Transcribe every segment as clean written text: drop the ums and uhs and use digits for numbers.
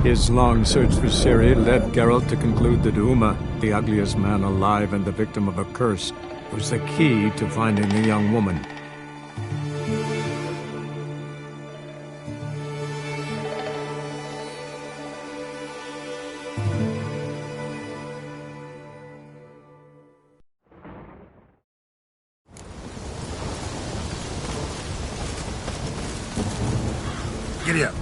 His long search for Ciri led Geralt to conclude that Uma, the ugliest man alive and the victim of a curse, was the key to finding the young woman. Giddy up.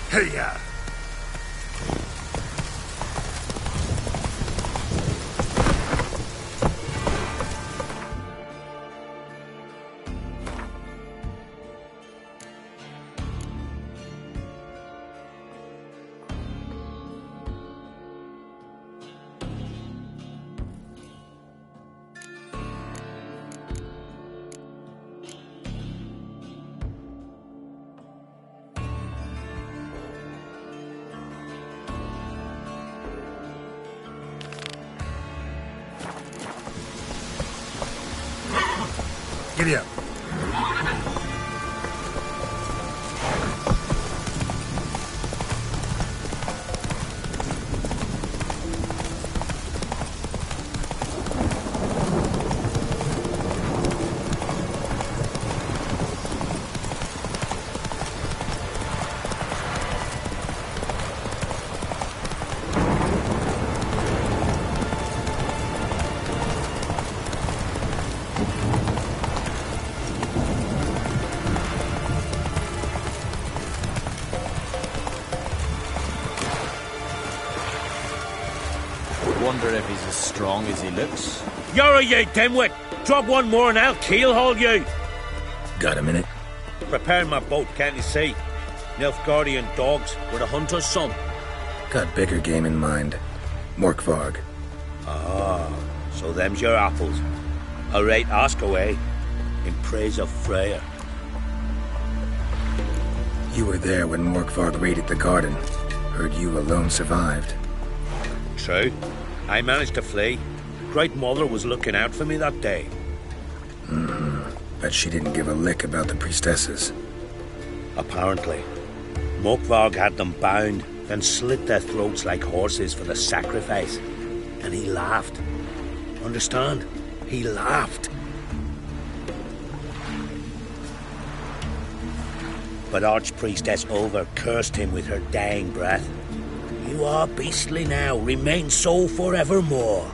Hey-ya! Giddy up. Wonder if he's as strong as he looks. You're you dimwit! Drop one more and I'll keelhaul you! Got a minute? Preparing my boat, can't you see? Nilfgaardian dogs were the hunter's son. Got bigger game in mind. Morkvarg. Ah, so them's your apples. Alright, ask away. In praise of Freya. You were there when Morkvarg raided the garden. Heard you alone survived. True. I managed to flee. Great Mother was looking out for me that day. Bet she didn't give a lick about the priestesses. Apparently. Morkvarg had them bound, then slit their throats like horses for the sacrifice. And he laughed. Understand? He laughed. But Archpriestess Ulver cursed him with her dying breath. You are beastly now, remain so forevermore.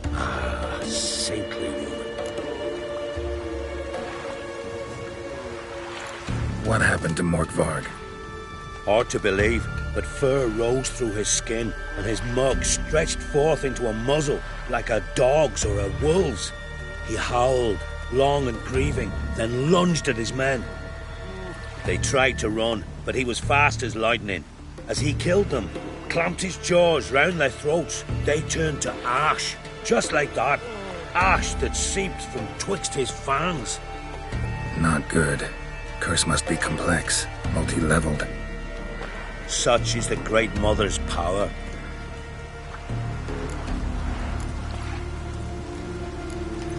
Ah, saintly woman. What happened to Morkvarg? Hard to believe, but fur rose through his skin, and his mug stretched forth into a muzzle like a dog's or a wolf's. He howled, long and grieving, then lunged at his men. They tried to run, but he was fast as lightning. As he killed them, clamped his jaws round their throats, they turned to ash, just like that. Ash that seeped from twixt his fangs. Not good. Curse must be complex, multi-leveled. Such is the Great Mother's power.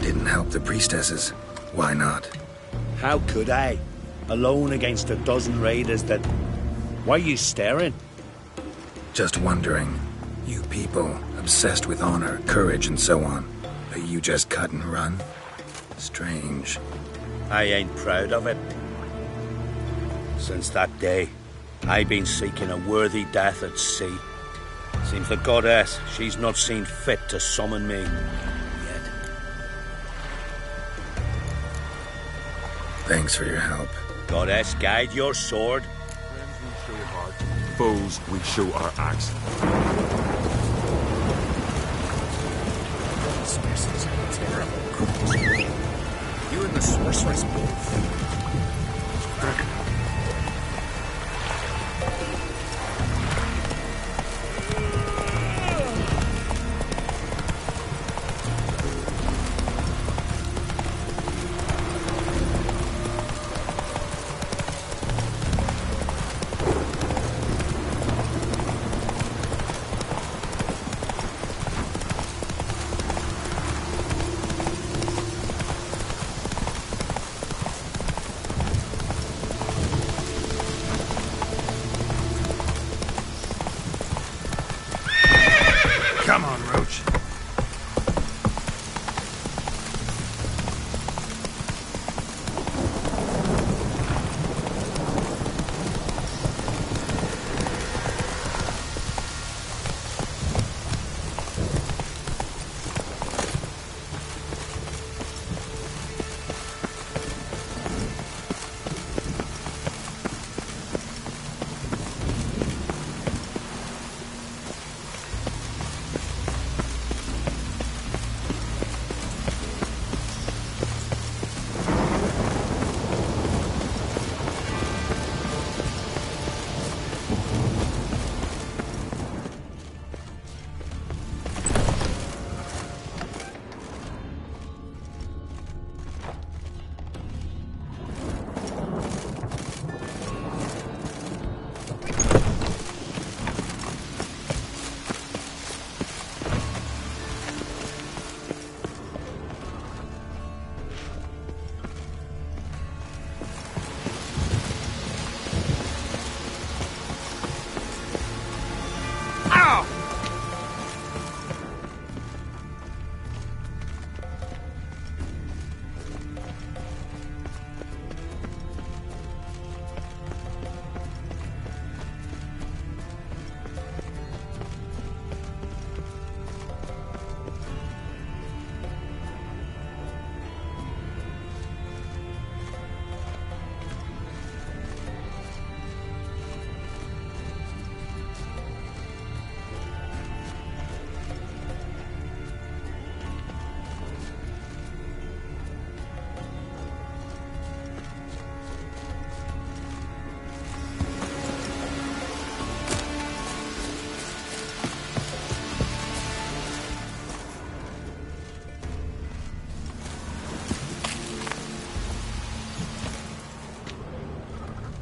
Didn't help the priestesses. Why not? How could I? Alone against a dozen raiders that... Why are you staring? Just wondering. You people, obsessed with honor, courage, and so on. But you just cut and run? Strange. I ain't proud of it. Since that day, I've been seeking a worthy death at sea. Seems the goddess, she's not seen fit to summon me yet. Thanks for your help. Goddess, guide your sword. Friends we show heart, foes we show our axe. Sorcerers are terrible. You and the sorceress both.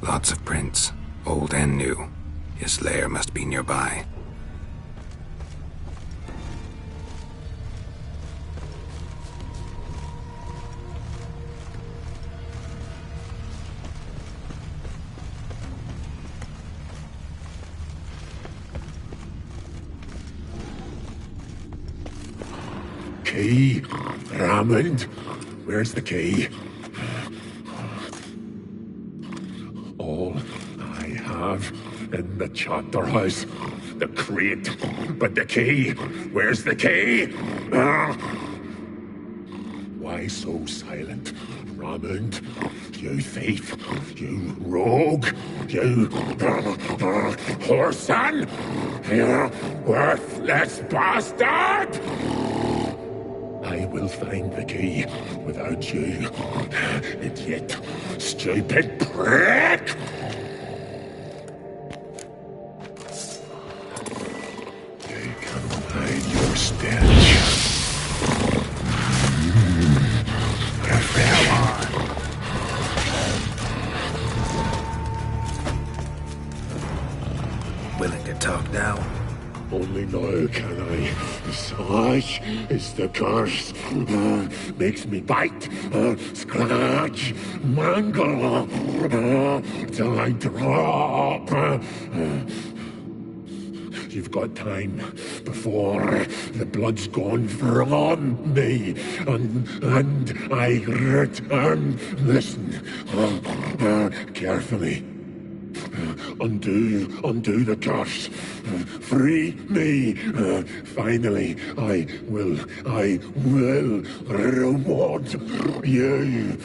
Lots of prints, old and new. His lair must be nearby. Key, Raymond, where's the key? All I have in the chapter house, the crate, but the key, where's the key? Why so silent, Raymond? You thief, you rogue, you whoreson, you worthless bastard! I will find the key without you, idiot, stupid prick! You can hide your stench. Willing to talk now? Only now can I. Such is the curse. Makes me bite, scratch, mangle, till I drop. You've got time before the blood's gone from me, and I return. Listen, carefully. Undo the curse. Free me. Finally, I will reward you.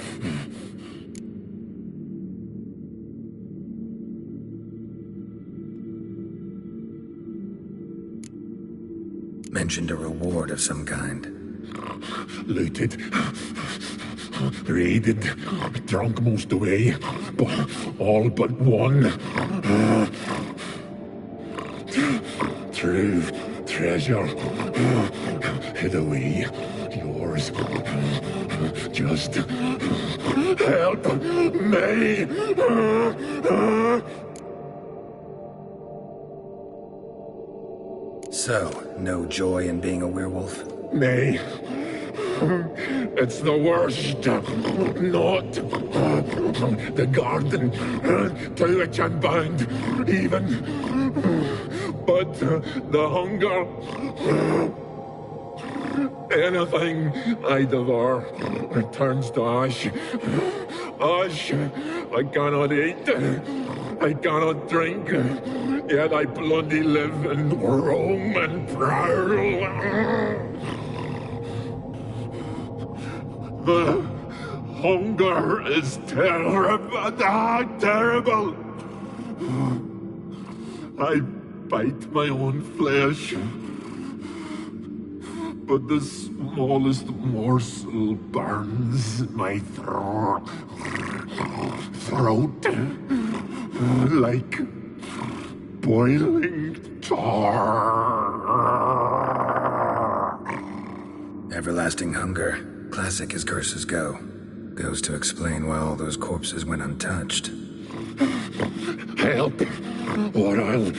Mentioned a reward of some kind. Looted, raided, drunk most away, but all but one. True treasure hid away. Yours. Just help me. So, no joy in being a werewolf? Nay. It's the worst. Not the garden to which I'm bound, even. But the hunger. Anything I devour returns to ash. Ash I cannot eat. I cannot drink. Yet I bloody live and roam and prowl. The hunger is terrible. Terrible. I bite my own flesh, but the smallest morsel burns my throat like boiling tar. Everlasting hunger. Classic as curses go. Goes to explain why all those corpses went untouched. Help, or I'll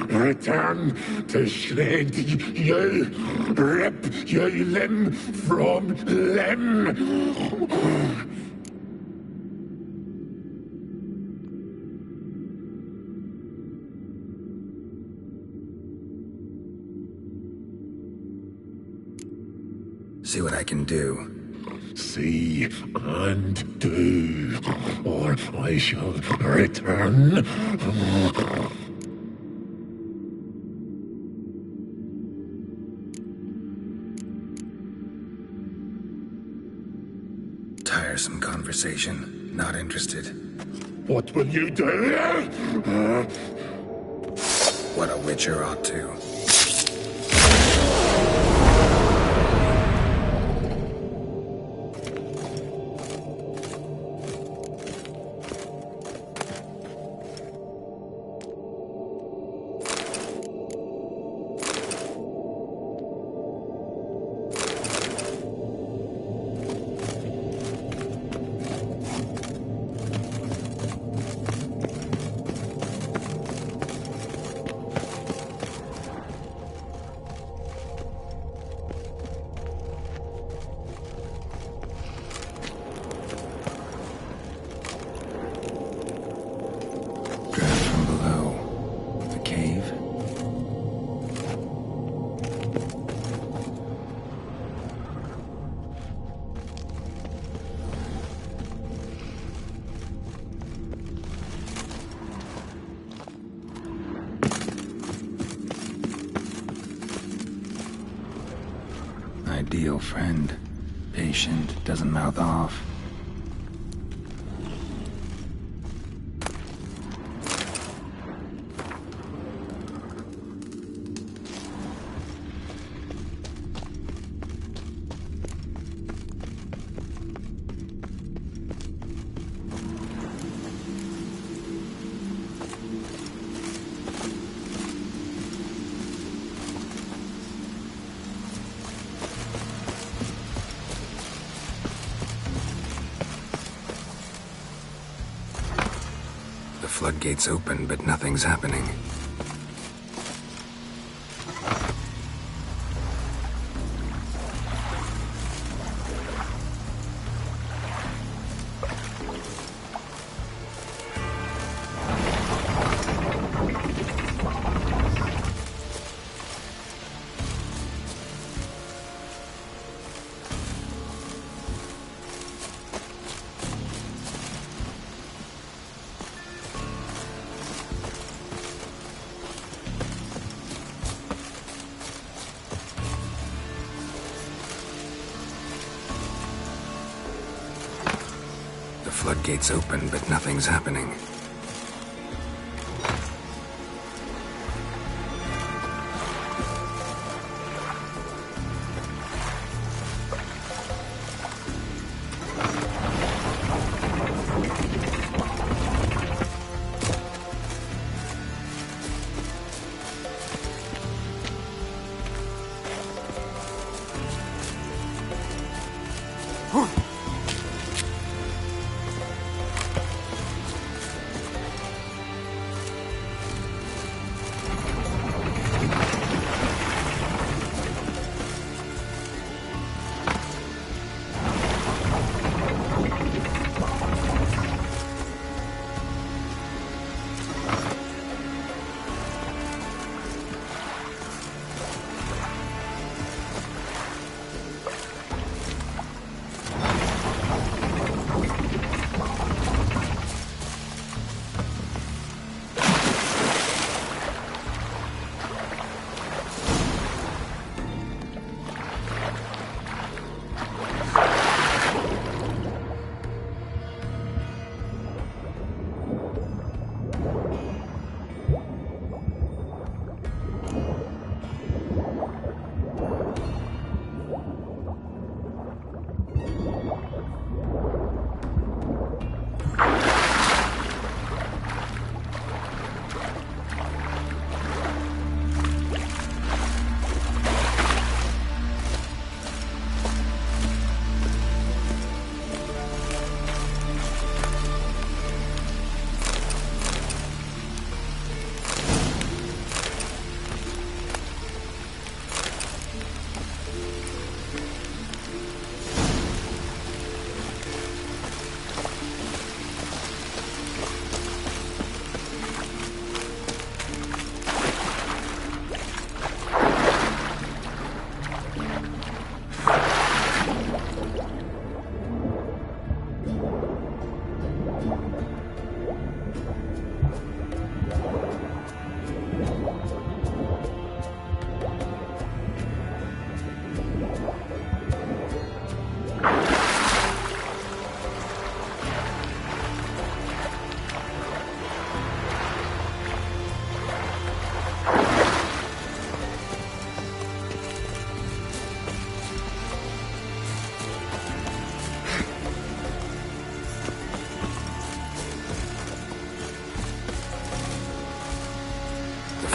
return to shred you, rip you limb from limb. See what I can do. See and do, or I shall return. Tiresome conversation. Not interested. What will you do? What a witcher ought to. ideal friend. Patient, doesn't mouth off. The floodgates open, but nothing's happening. The floodgates open, but nothing's happening.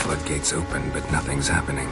Floodgates open, but nothing's happening.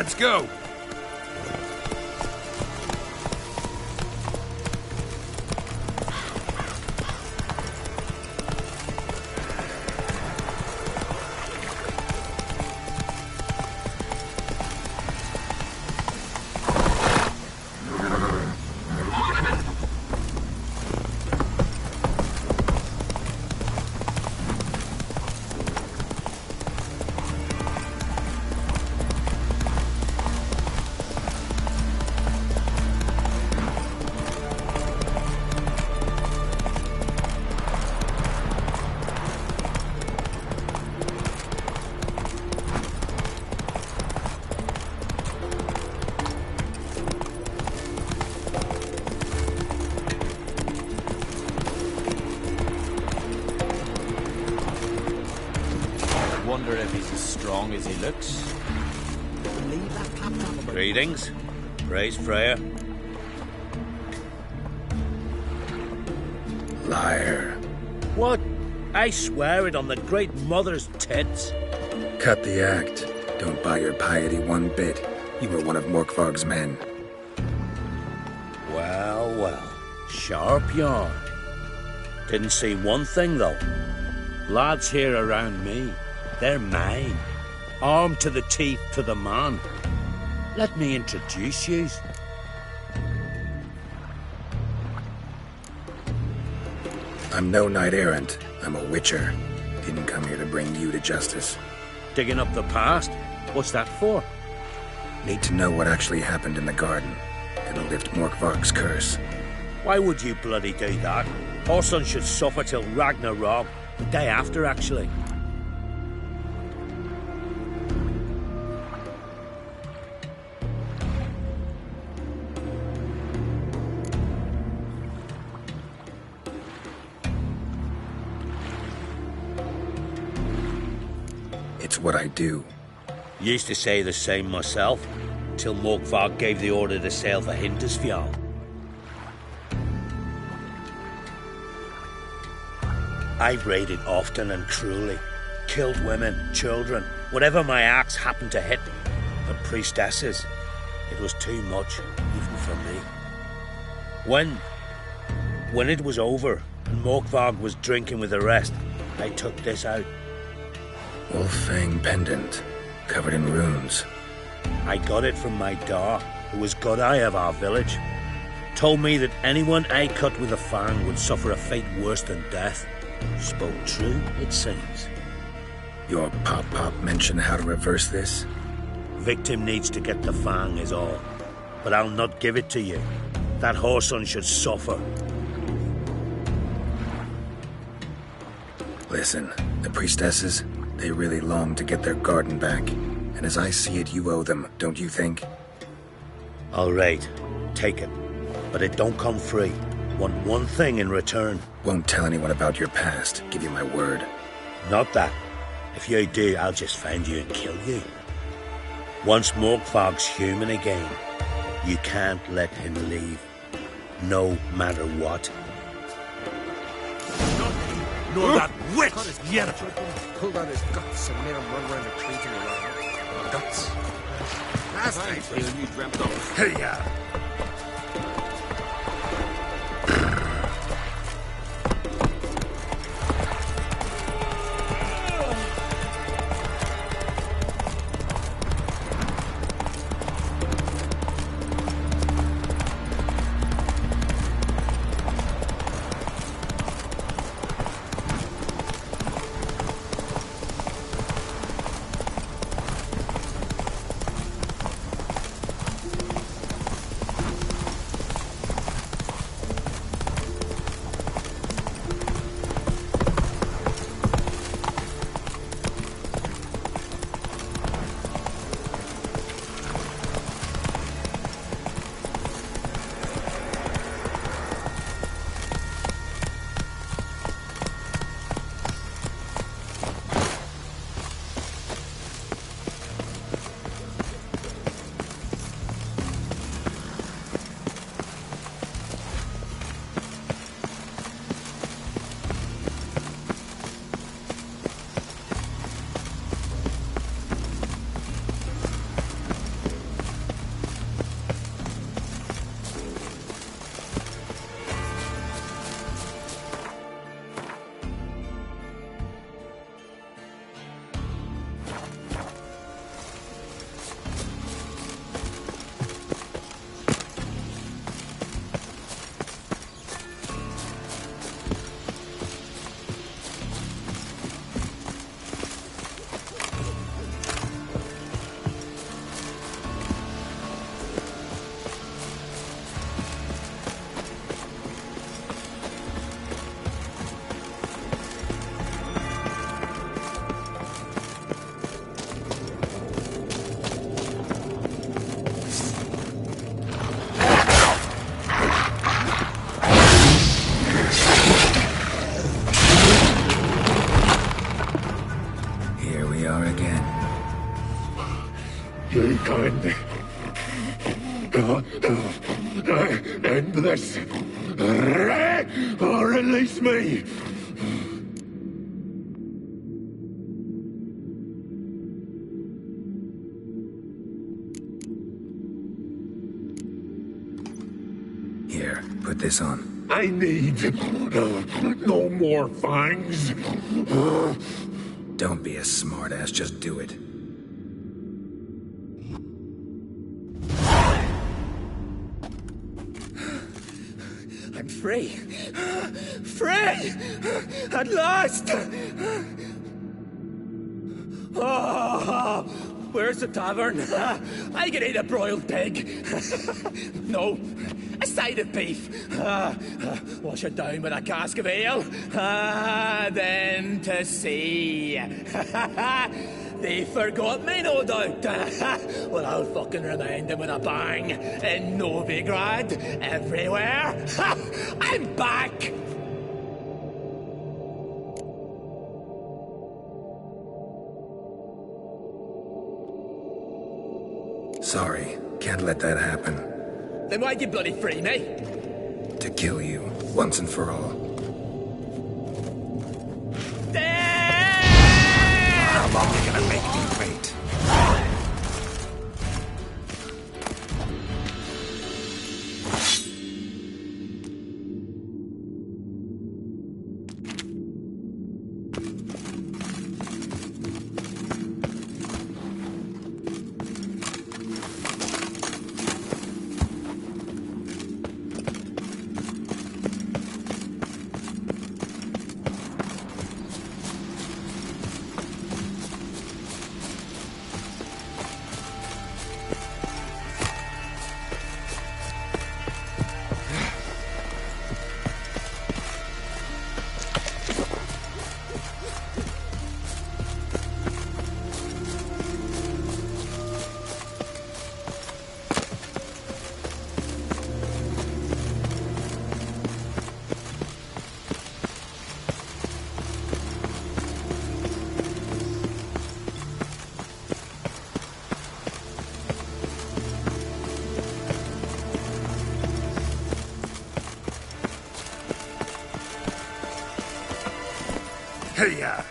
Let's go. Wonder if he's as strong as he looks. Greetings. Praise Freya. Liar. What? I swear it on the great mother's tits. Cut the act. Don't buy your piety one bit. You were one of Morkvarg's men. Well, well. Sharp yarn. Didn't see one thing, though. Lads here around me, they're mine. Armed to the teeth to the man. Let me introduce yous. I'm no knight errant. I'm a witcher. Didn't come here to bring you to justice. Digging up the past? What's that for? Need to know what actually happened in the garden. Gonna lift Morkvarg's curse. Why would you bloody do that? Our son should suffer till Ragnarok. The day after, actually. It's what I do. Used to say the same myself, till Morkvarg gave the order to sail for Hindisfjall. I've raided often and cruelly, killed women, children, whatever my axe happened to hit, but priestesses, it was too much, even for me. When it was over, and Morkvarg was drinking with the rest, I took this out. Wolffang pendant, covered in runes. I got it from my da, who was Godai of our village. Told me that anyone I cut with a fang would suffer a fate worse than death. Spoke true, it seems. Your pop-pop mentioned how to reverse this? Victim needs to get the fang is all. But I'll not give it to you. That whoreson should suffer. Listen, the priestesses, they really long to get their garden back. And as I see it, you owe them, don't you think? All right, take it. But it don't come free. Want one thing in return. Won't tell anyone about your past, give you my word. Not that. If you do, I'll just find you and kill you. Once Morkvarg's human again, you can't let him leave. No matter what. Nor that witch! Yet. Pulled out his guts and made him run around the trees and around. Guts. Last night, You dreamt of. Hey, yeah. End this. Or release me. Here, put this on. I need no more fangs. Don't be a smartass, just do it. I'm free. Free! At last! Oh, where's the tavern? I can eat a broiled pig. No, a side of beef. Wash it down with a cask of ale. Then to sea. They forgot me, no doubt. Well, I'll fucking remind them with a bang. In Novigrad, everywhere. I'm back! Sorry, can't let that happen. Then why'd you bloody free me? To kill you, once and for all. How long are you gonna make me wait? Hey-ya!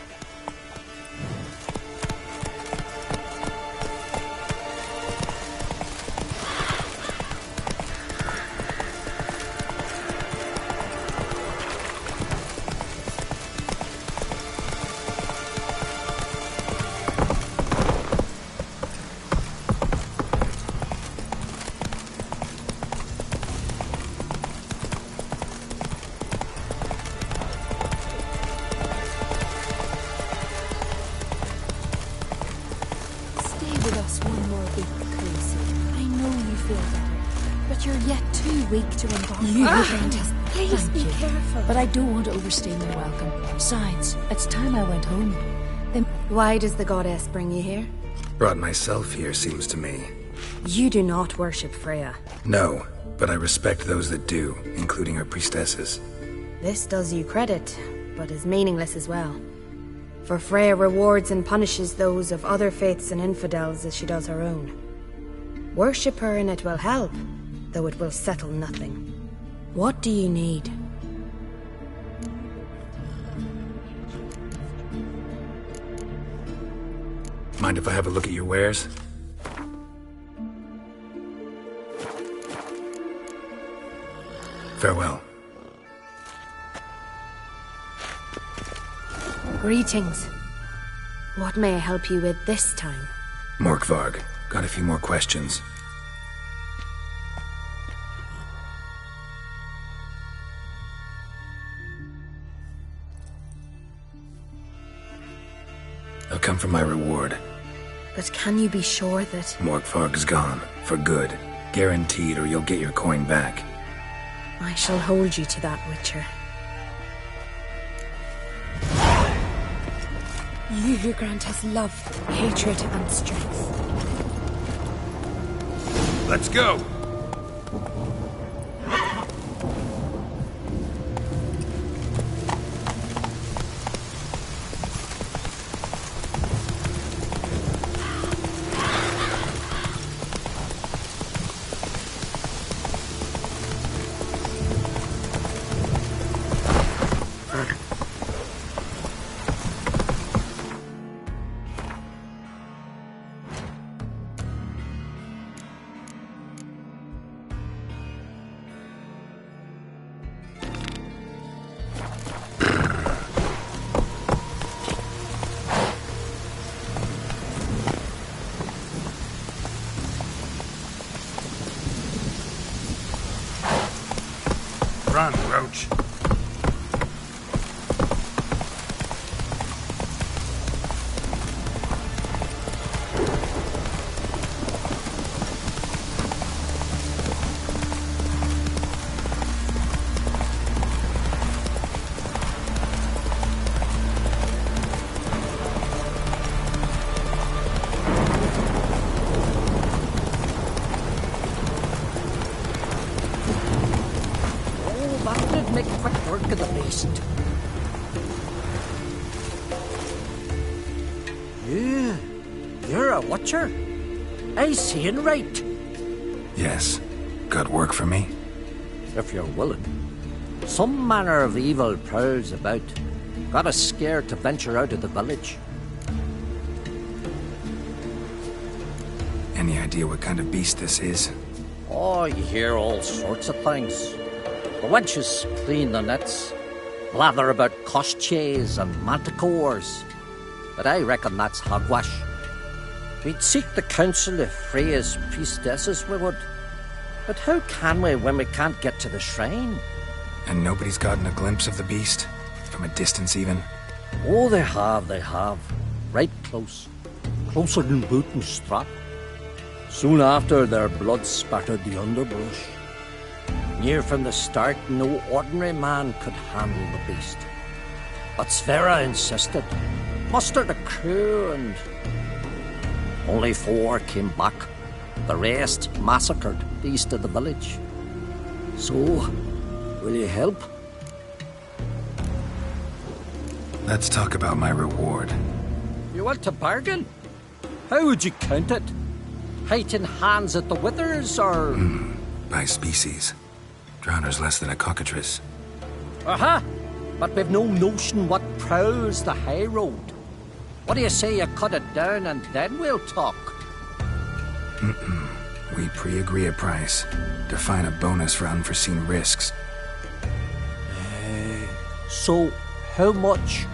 Weak to embark. You Countess. Please be careful. But I don't want to overstay my welcome. Besides, it's time I went home. Then why does the goddess bring you here? Brought myself here, seems to me. You do not worship Freya. No, but I respect those that do, including her priestesses. This does you credit, but is meaningless as well. For Freya rewards and punishes those of other faiths and infidels as she does her own. Worship her and it will help, though it will settle nothing. What do you need? Mind if I have a look at your wares? Farewell. Greetings. What may I help you with this time? Morkvarg. Got a few more questions. I'll come for my reward. But can you be sure that... Morkvarg's gone. For good. Guaranteed, or you'll get your coin back. I shall hold you to that, Witcher. You who grant us love, hatred, and strength. Let's go! Run, Roach. Make quick work of the beast. Yeah, you're a watcher. I seeing right. Yes. Got work for me? If you're willing. Some manner of evil prowls about. Got us scared to venture out of the village. Any idea what kind of beast this is? Oh, you hear all sorts of things. The wenches clean the nets, blather about koshchays and manticores. But I reckon that's hogwash. We'd seek the counsel of Freya's priestesses, we would. But how can we when we can't get to the shrine? And nobody's gotten a glimpse of the beast? From a distance, even? Oh, they have. Right close. Closer than boot and strap. Soon after, their blood spattered the underbrush. Near from the start, no ordinary man could handle the beast. But Sverre insisted. Mustered a crew and... only 4 came back. The rest massacred east of the village. So, will you help? Let's talk about my reward. You want to bargain? How would you count it? Height in hands at the withers, or...? By species. Drowner's less than a cockatrice. Aha! But we've no notion what prowls the high road. What do you say you cut it down and then we'll talk? We pre-agree a price. Define a bonus for unforeseen risks. So, how much?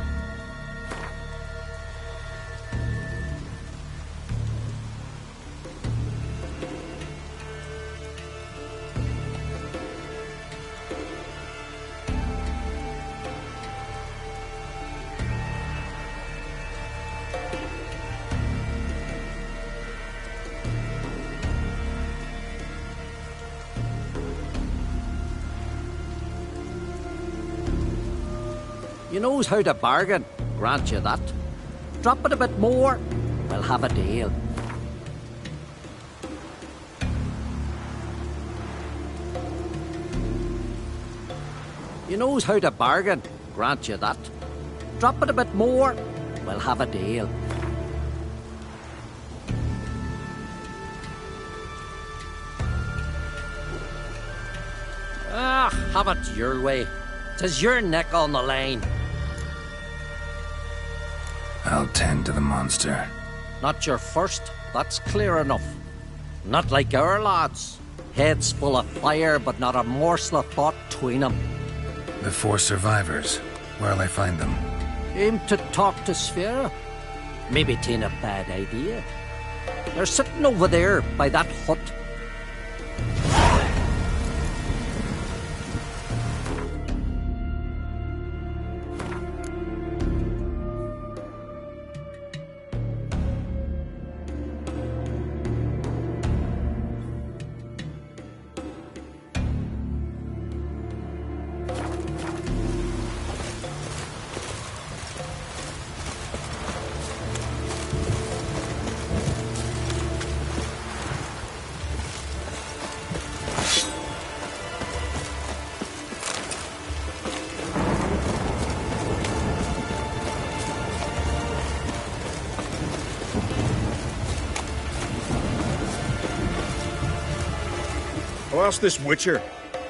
You knows how to bargain, grant you that. Drop it a bit more, we'll have a deal. You knows how to bargain, grant you that. Drop it a bit more, we'll have a deal. Ah, have it your way. 'Tis your neck on the line. I'll tend to the monster. Not your first, that's clear enough. Not like our lads. Heads full of fire, but not a morsel of thought between them. The 4 survivors. Where'll I find them? Aim to talk to Sverre? Maybe 'tain't a bad idea. They're sitting over there by that hut. Well, ask this Witcher.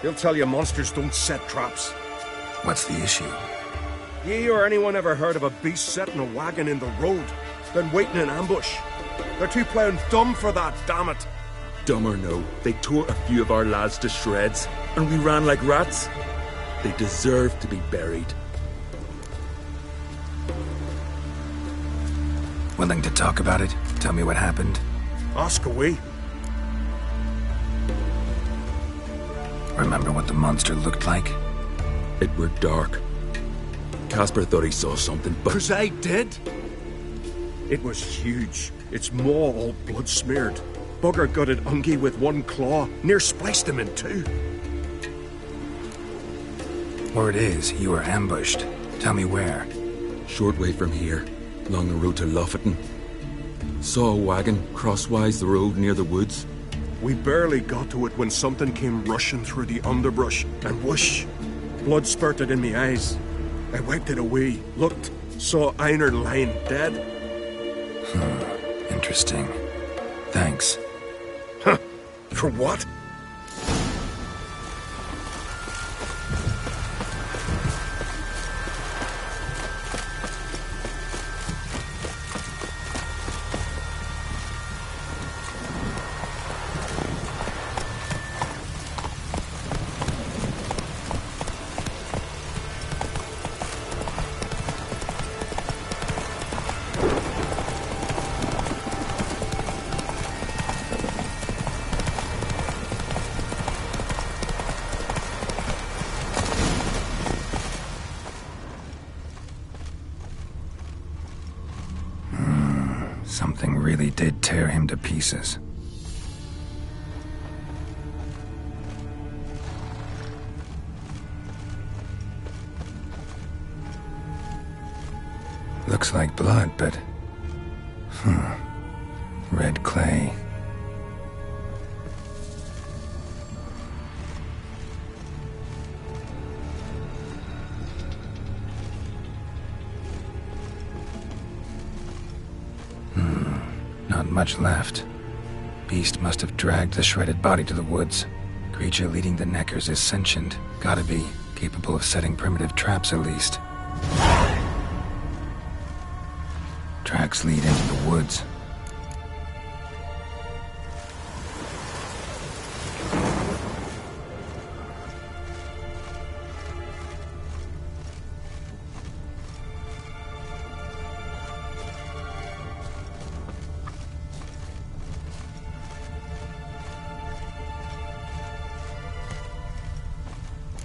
He'll tell you monsters don't set traps. What's the issue? Ye or anyone ever heard of a beast setting a wagon in the road, then waiting in ambush? They're too plowing dumb for that, damn it. Dumb or no, they tore a few of our lads to shreds, and we ran like rats. They deserve to be buried. Willing to talk about it? Tell me what happened? Ask away. Remember what the monster looked like? It were dark. Casper thought he saw something, but... 'Cause I did. It was huge. Its maw all blood-smeared. Bugger gutted Ungi with one claw, near spliced him in two. Word is, you were ambushed. Tell me where. Short way from here, along the road to Lofferton. Saw a wagon crosswise the road near the woods. We barely got to it when something came rushing through the underbrush, and whoosh! Blood spurted in me eyes. I wiped it away, looked, saw Einar lying dead. Interesting. Thanks. Huh? For what? Something really did tear him to pieces. Looks like blood, but... red clay. Not much left. Beast must have dragged the shredded body to the woods. Creature leading the Neckers is sentient. Gotta be. Capable of setting primitive traps, at least. Tracks lead into the woods.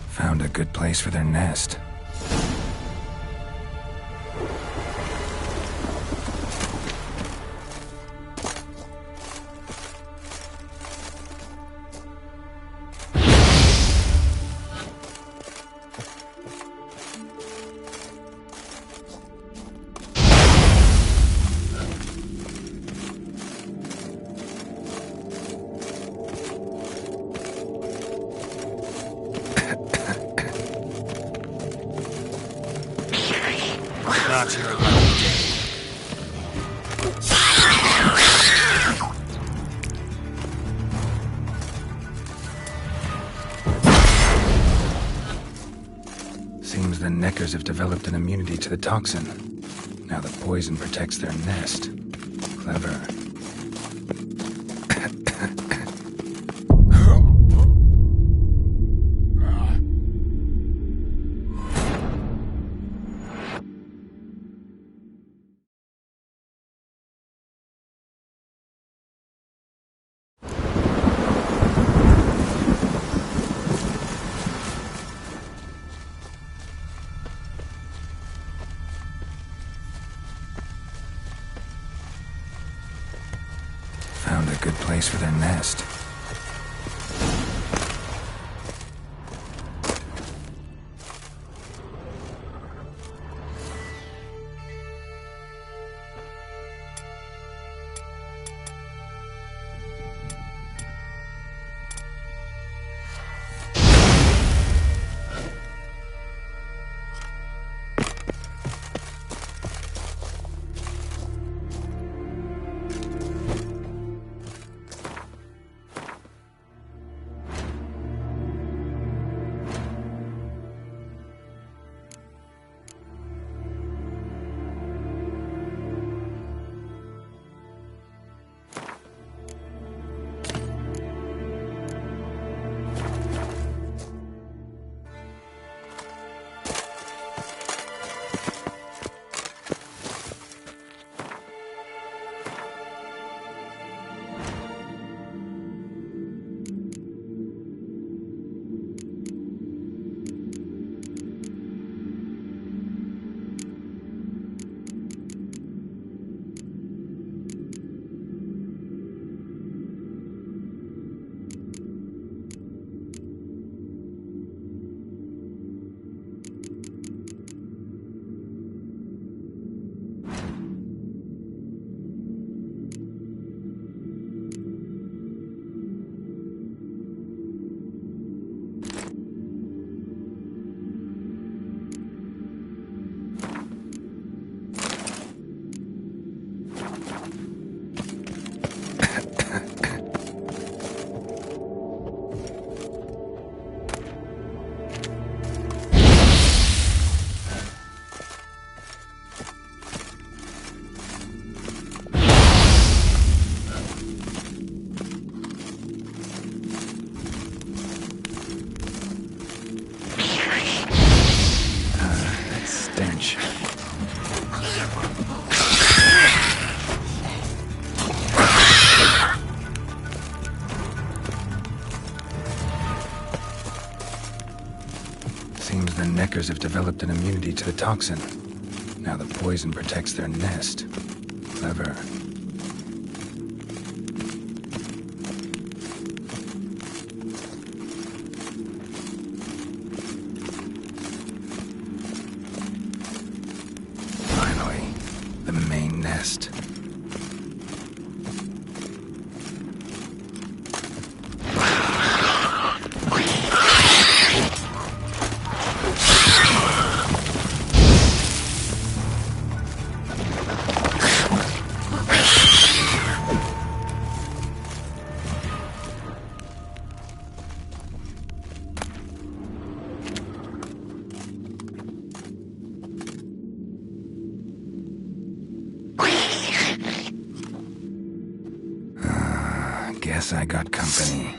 Found a good place for their nest. Not your lucky day. Seems the Neckers have developed an immunity to the toxin. Now the poison protects their nest. Clever. Seems the Neckers have developed an immunity to the toxin. Now the poison protects their nest. Clever. Finally, the main nest. Guess I got company.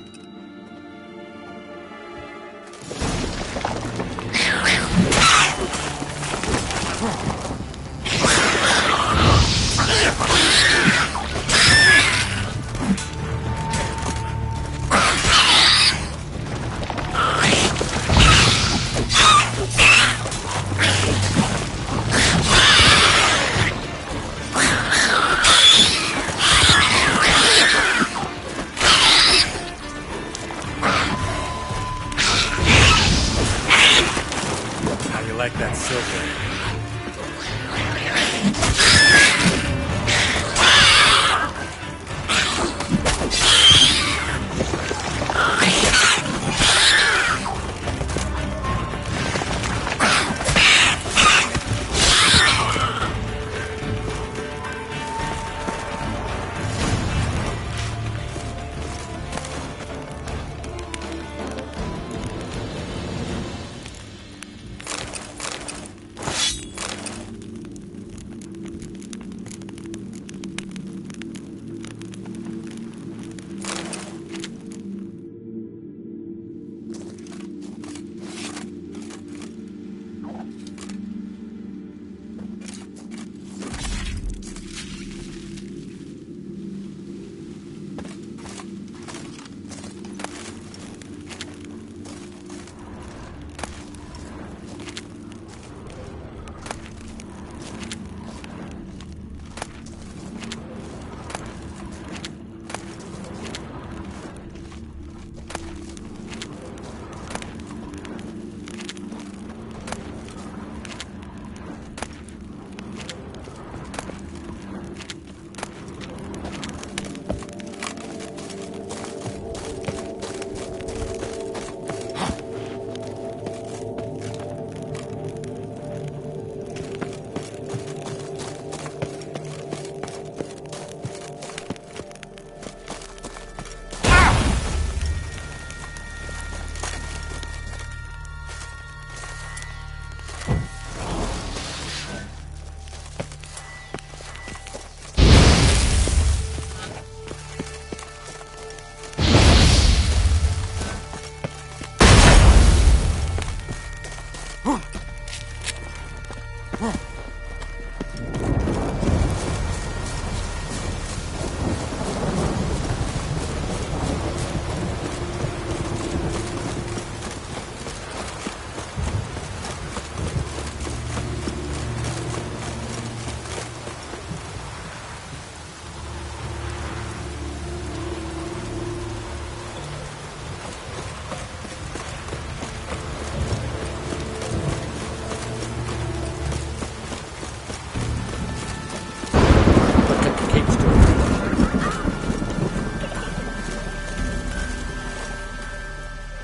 Like that silver.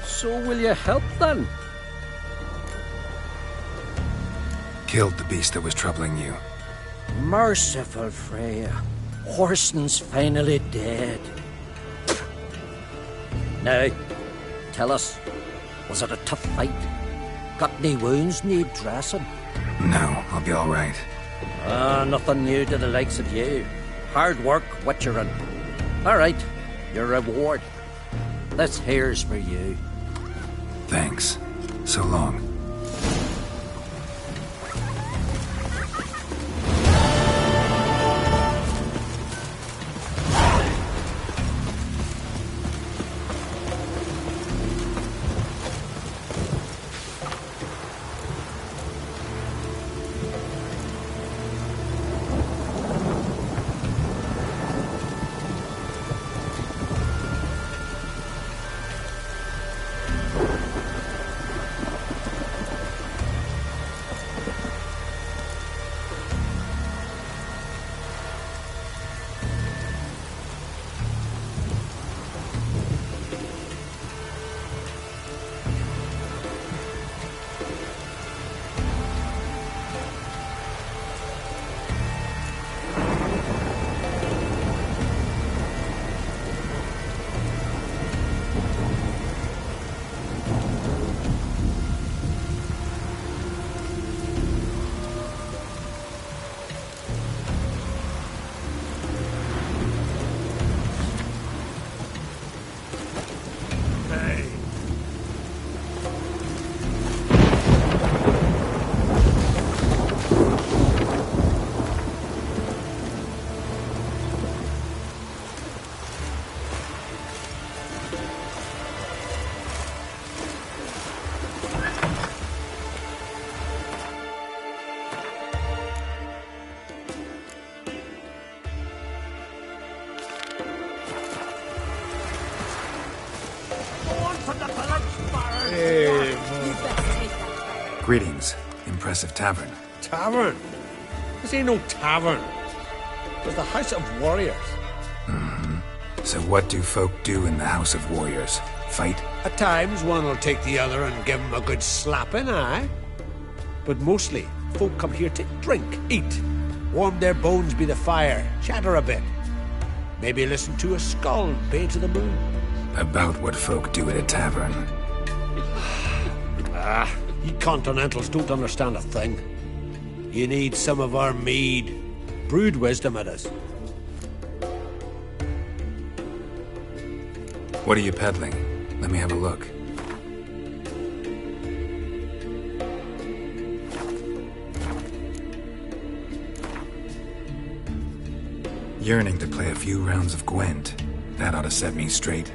So will you help then? Killed the beast that was troubling you. Merciful Freya. Whoreson's finally dead. Now, tell us, was it a tough fight? Got any wounds need dressing? No, I'll be all right. Nothing new to the likes of you. Hard work, witcherin'. All right, your reward. This here's for you. Thanks. So long. Greetings. Impressive tavern. Tavern? This ain't no tavern. It's the House of Warriors. So what do folk do in the House of Warriors? Fight? At times, one will take the other and give him a good slapping, aye? But mostly, folk come here to drink, eat, warm their bones by the fire, chatter a bit. Maybe listen to a skull bay to the moon. About what folk do at a tavern. You continentals don't understand a thing. You need some of our mead. Brewed wisdom it is. What are you peddling? Let me have a look. Yearning to play a few rounds of Gwent. That ought to set me straight.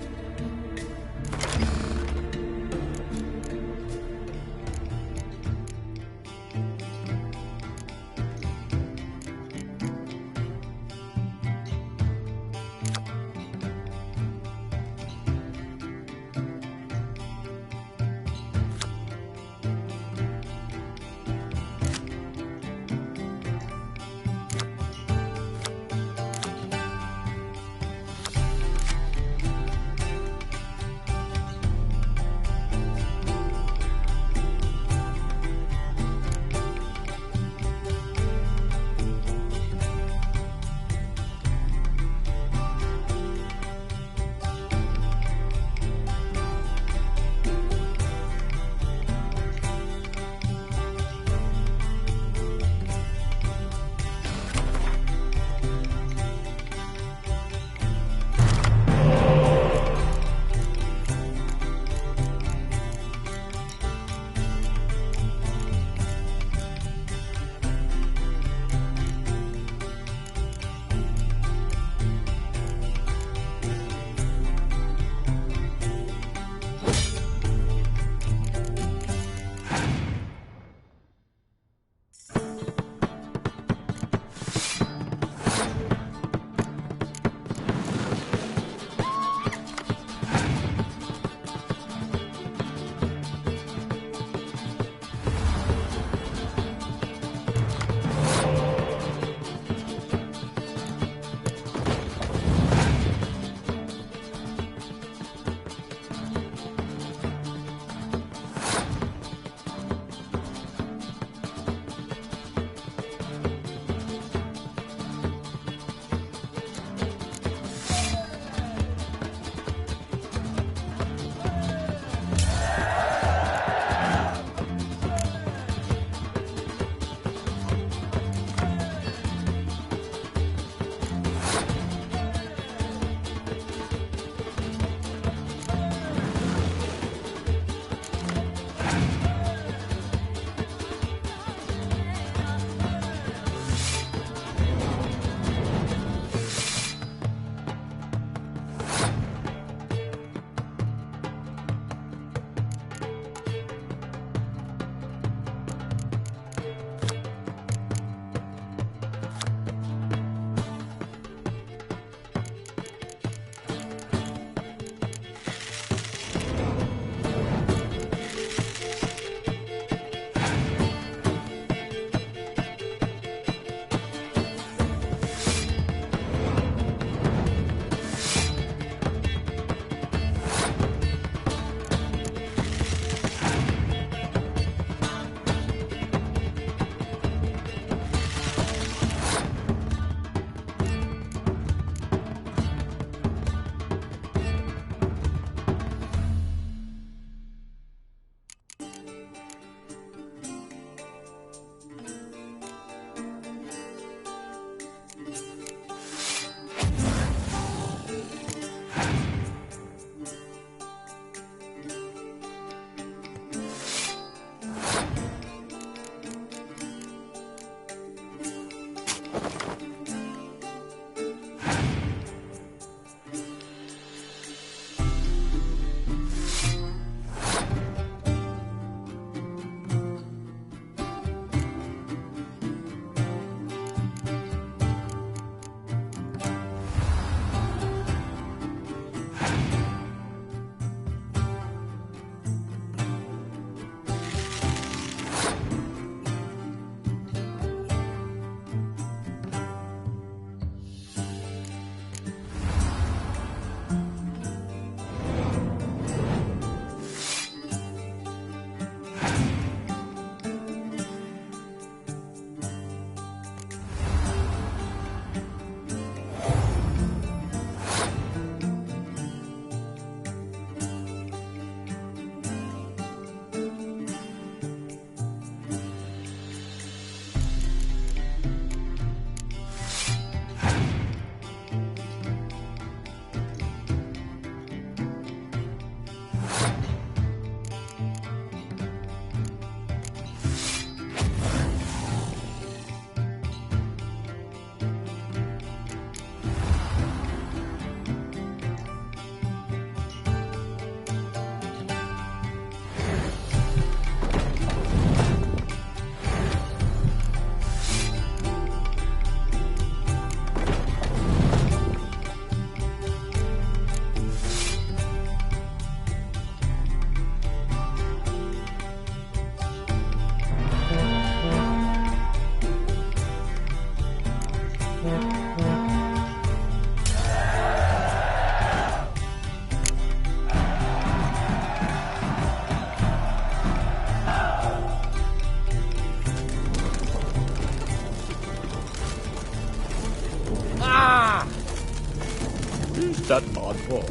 fall.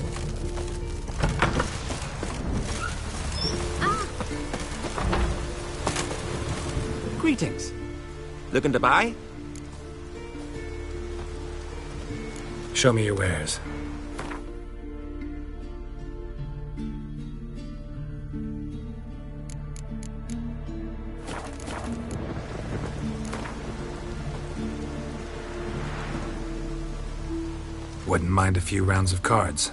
Greetings. Looking to buy? Show me your wares. Wouldn't mind a few rounds of cards.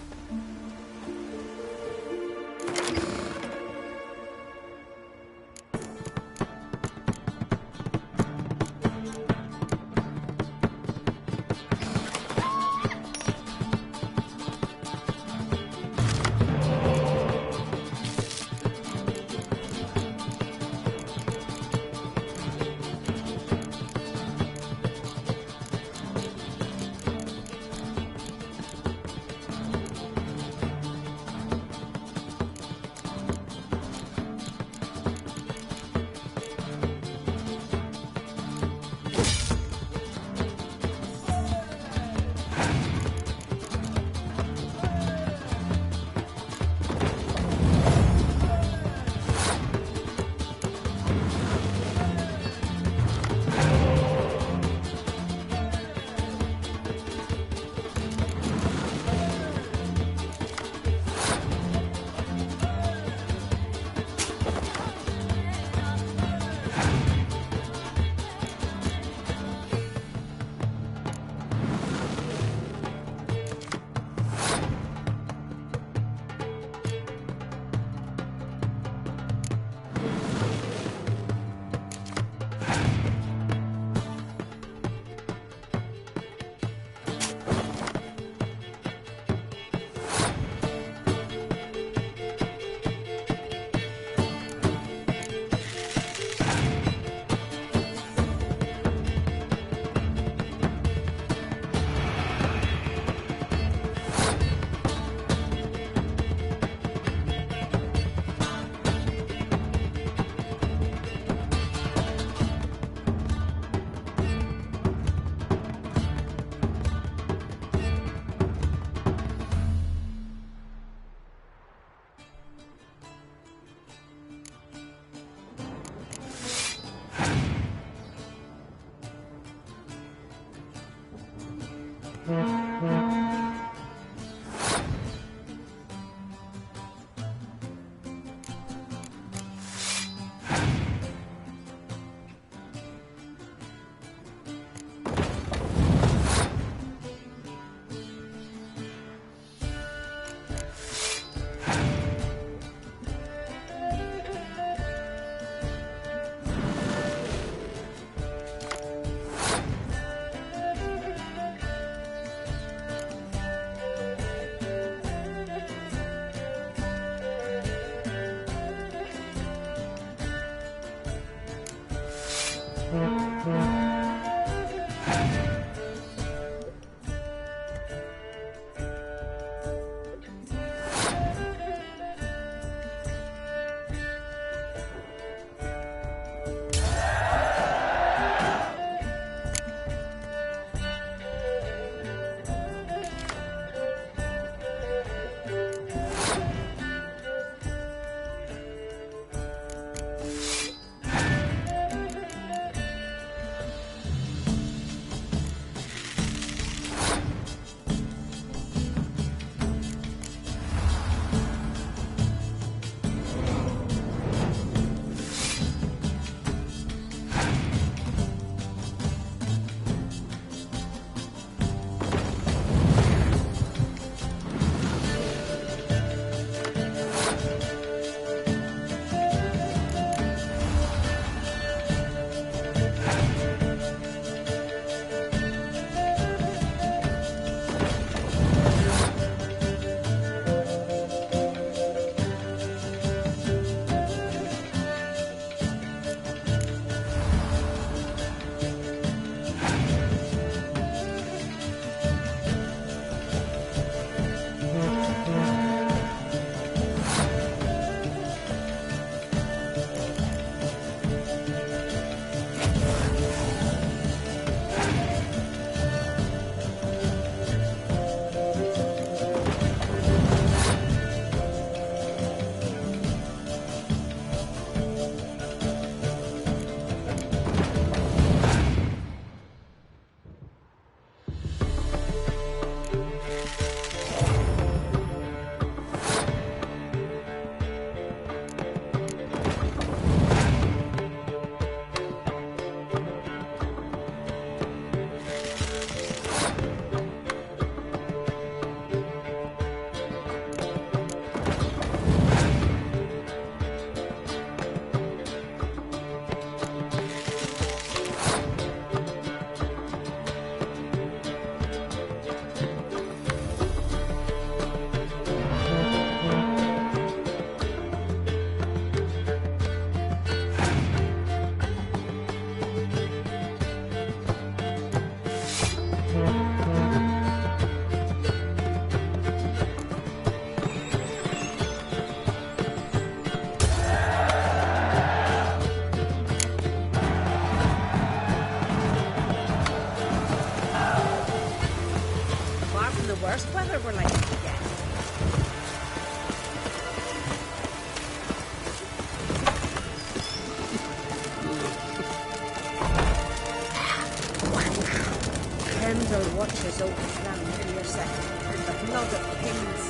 soul slam in your second. And the blood of kings.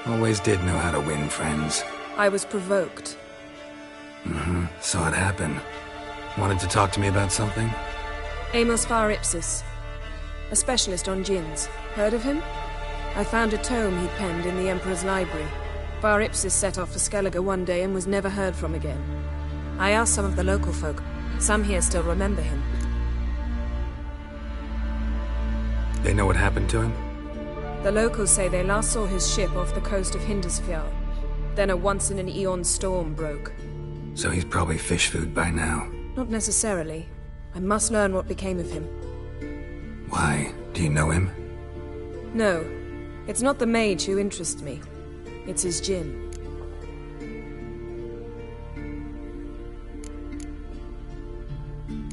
Always did know how to win friends. I was provoked. Saw it happen. Wanted to talk to me about something? Amos Far Ipsis. A specialist on djinns. Heard of him? I found a tome he'd penned in the Emperor's library. Far Ipsis set off for Skellige one day and was never heard from again. I asked some of the local folk. Some here still remember him. They know what happened to him? The locals say they last saw his ship off the coast of Hindisfjall. Then a once-in-an-eon storm broke. So he's probably fish food by now. Not necessarily. I must learn what became of him. Why? Do you know him? No. It's not the mage who interests me. It's his djinn.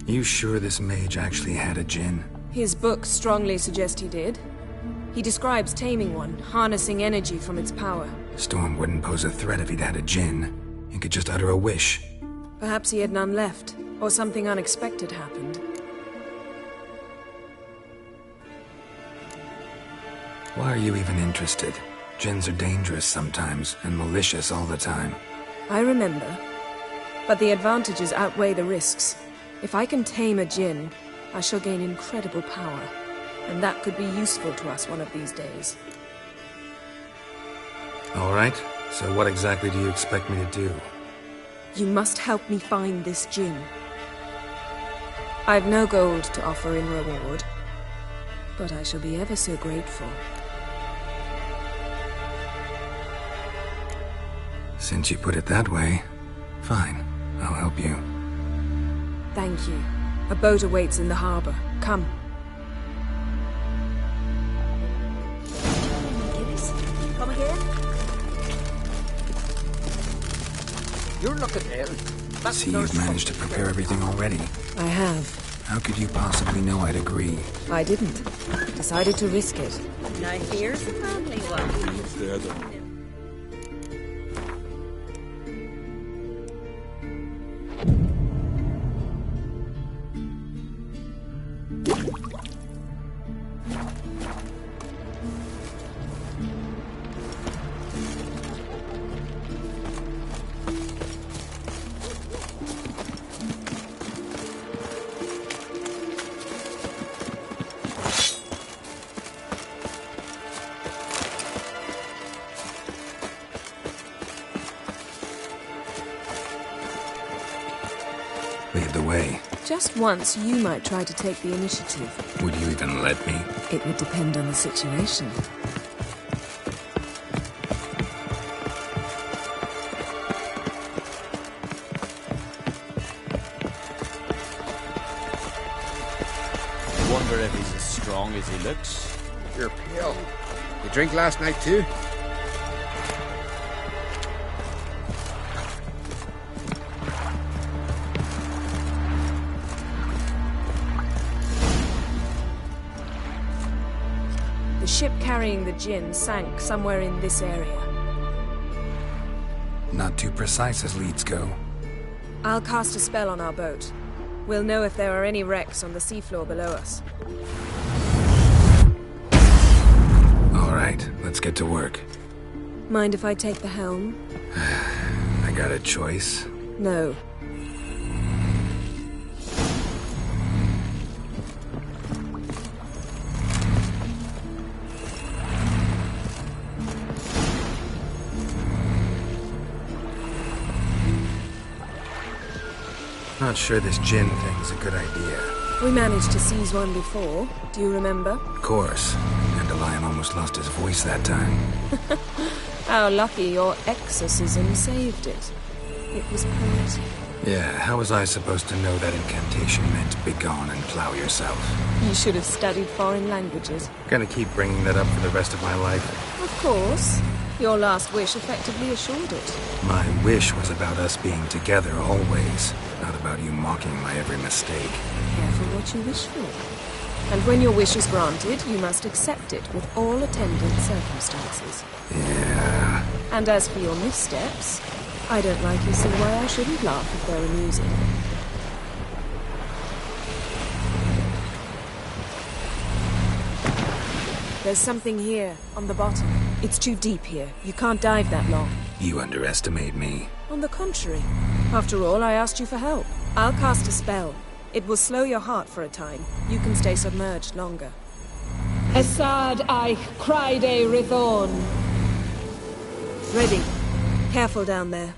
You sure this mage actually had a djinn? His books strongly suggest he did. He describes taming one, harnessing energy from its power. Storm wouldn't pose a threat if he'd had a djinn. He could just utter a wish. Perhaps he had none left, or something unexpected happened. Why are you even interested? Djinns are dangerous sometimes, and malicious all the time. I remember. But the advantages outweigh the risks. If I can tame a djinn, I shall gain incredible power. And that could be useful to us one of these days. All right. So what exactly do you expect me to do? You must help me find this djinn. I've no gold to offer in reward, but I shall be ever so grateful. Since you put it that way, fine. I'll help you. Thank you. A boat awaits in the harbor. Come. Come again? You're looking ill. See, you've managed to prepare everything already. I have. How could you possibly know I'd agree? I didn't. Decided to risk it. Now here's the family one. Lead the way. Just once, you might try to take the initiative. Would you even let me? It would depend on the situation. I wonder if he's as strong as he looks. You're pale. You drink last night too? The ship carrying the djinn sank somewhere in this area. Not too precise as leads go. I'll cast a spell on our boat. We'll know if there are any wrecks on the seafloor below us. All right, let's get to work. Mind if I take the helm? I got a choice. No. Not sure this djinn thing's a good idea. We managed to seize one before. Do you remember? Of course. Dandelion almost lost his voice that time. How lucky your exorcism saved it. It was poetic. Yeah, how was I supposed to know that incantation meant begone and plow yourself? You should have studied foreign languages. Gonna keep bringing that up for the rest of my life. Of course. Your last wish effectively assured it. My wish was about us being together always, not about you mocking my every mistake. Careful what you wish for. And when your wish is granted, you must accept it with all attendant circumstances. Yeah. And as for your missteps, I don't rightly see why I shouldn't laugh if they're amusing. There's something here, on the bottom. It's too deep here. You can't dive that long. You underestimate me. On the contrary. After all, I asked you for help. I'll cast a spell. It will slow your heart for a time. You can stay submerged longer. Esad Eich Cryde Rithorn. Ready. Careful down there.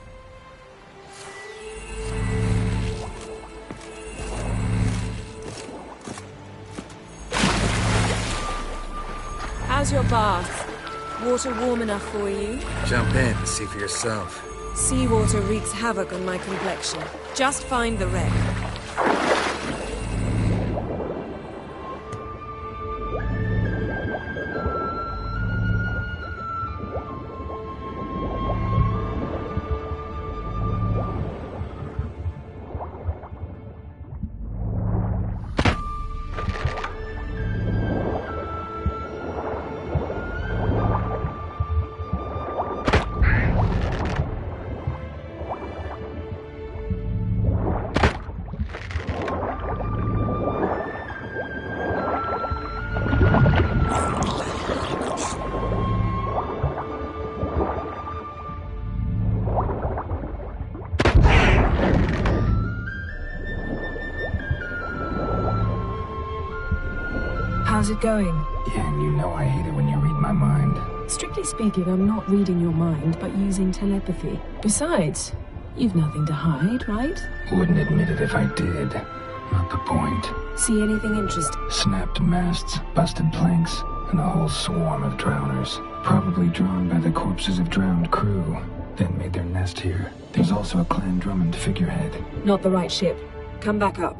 How's your bath? Water warm enough for you? Jump in and see for yourself. Seawater wreaks havoc on my complexion. Just find the wreck. How's it going? Yeah, and you know I hate it when you read my mind. Strictly speaking, I'm not reading your mind, but using telepathy. Besides, you've nothing to hide, right? Wouldn't admit it if I did. Not the point. See anything interesting? Snapped masts, busted planks, and a whole swarm of drowners. Probably drawn by the corpses of drowned crew. Then made their nest here. There's also a Clan Drummond figurehead. Not the right ship. Come back up.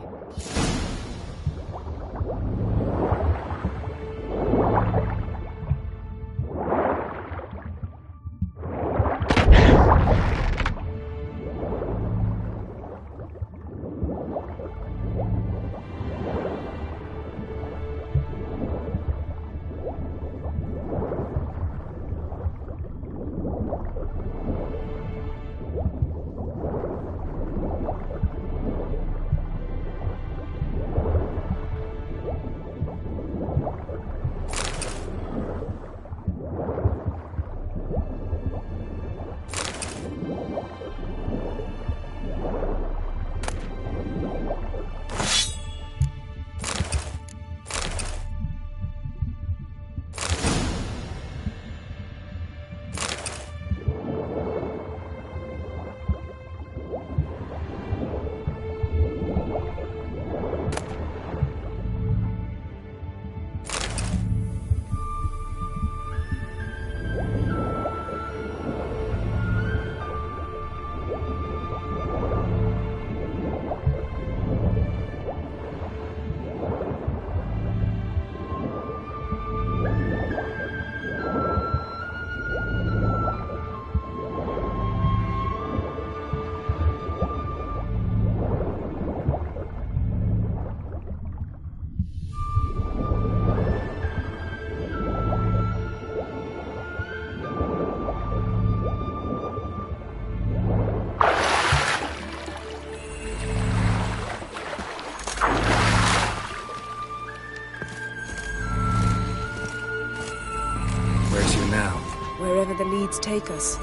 Wherever the leads take us.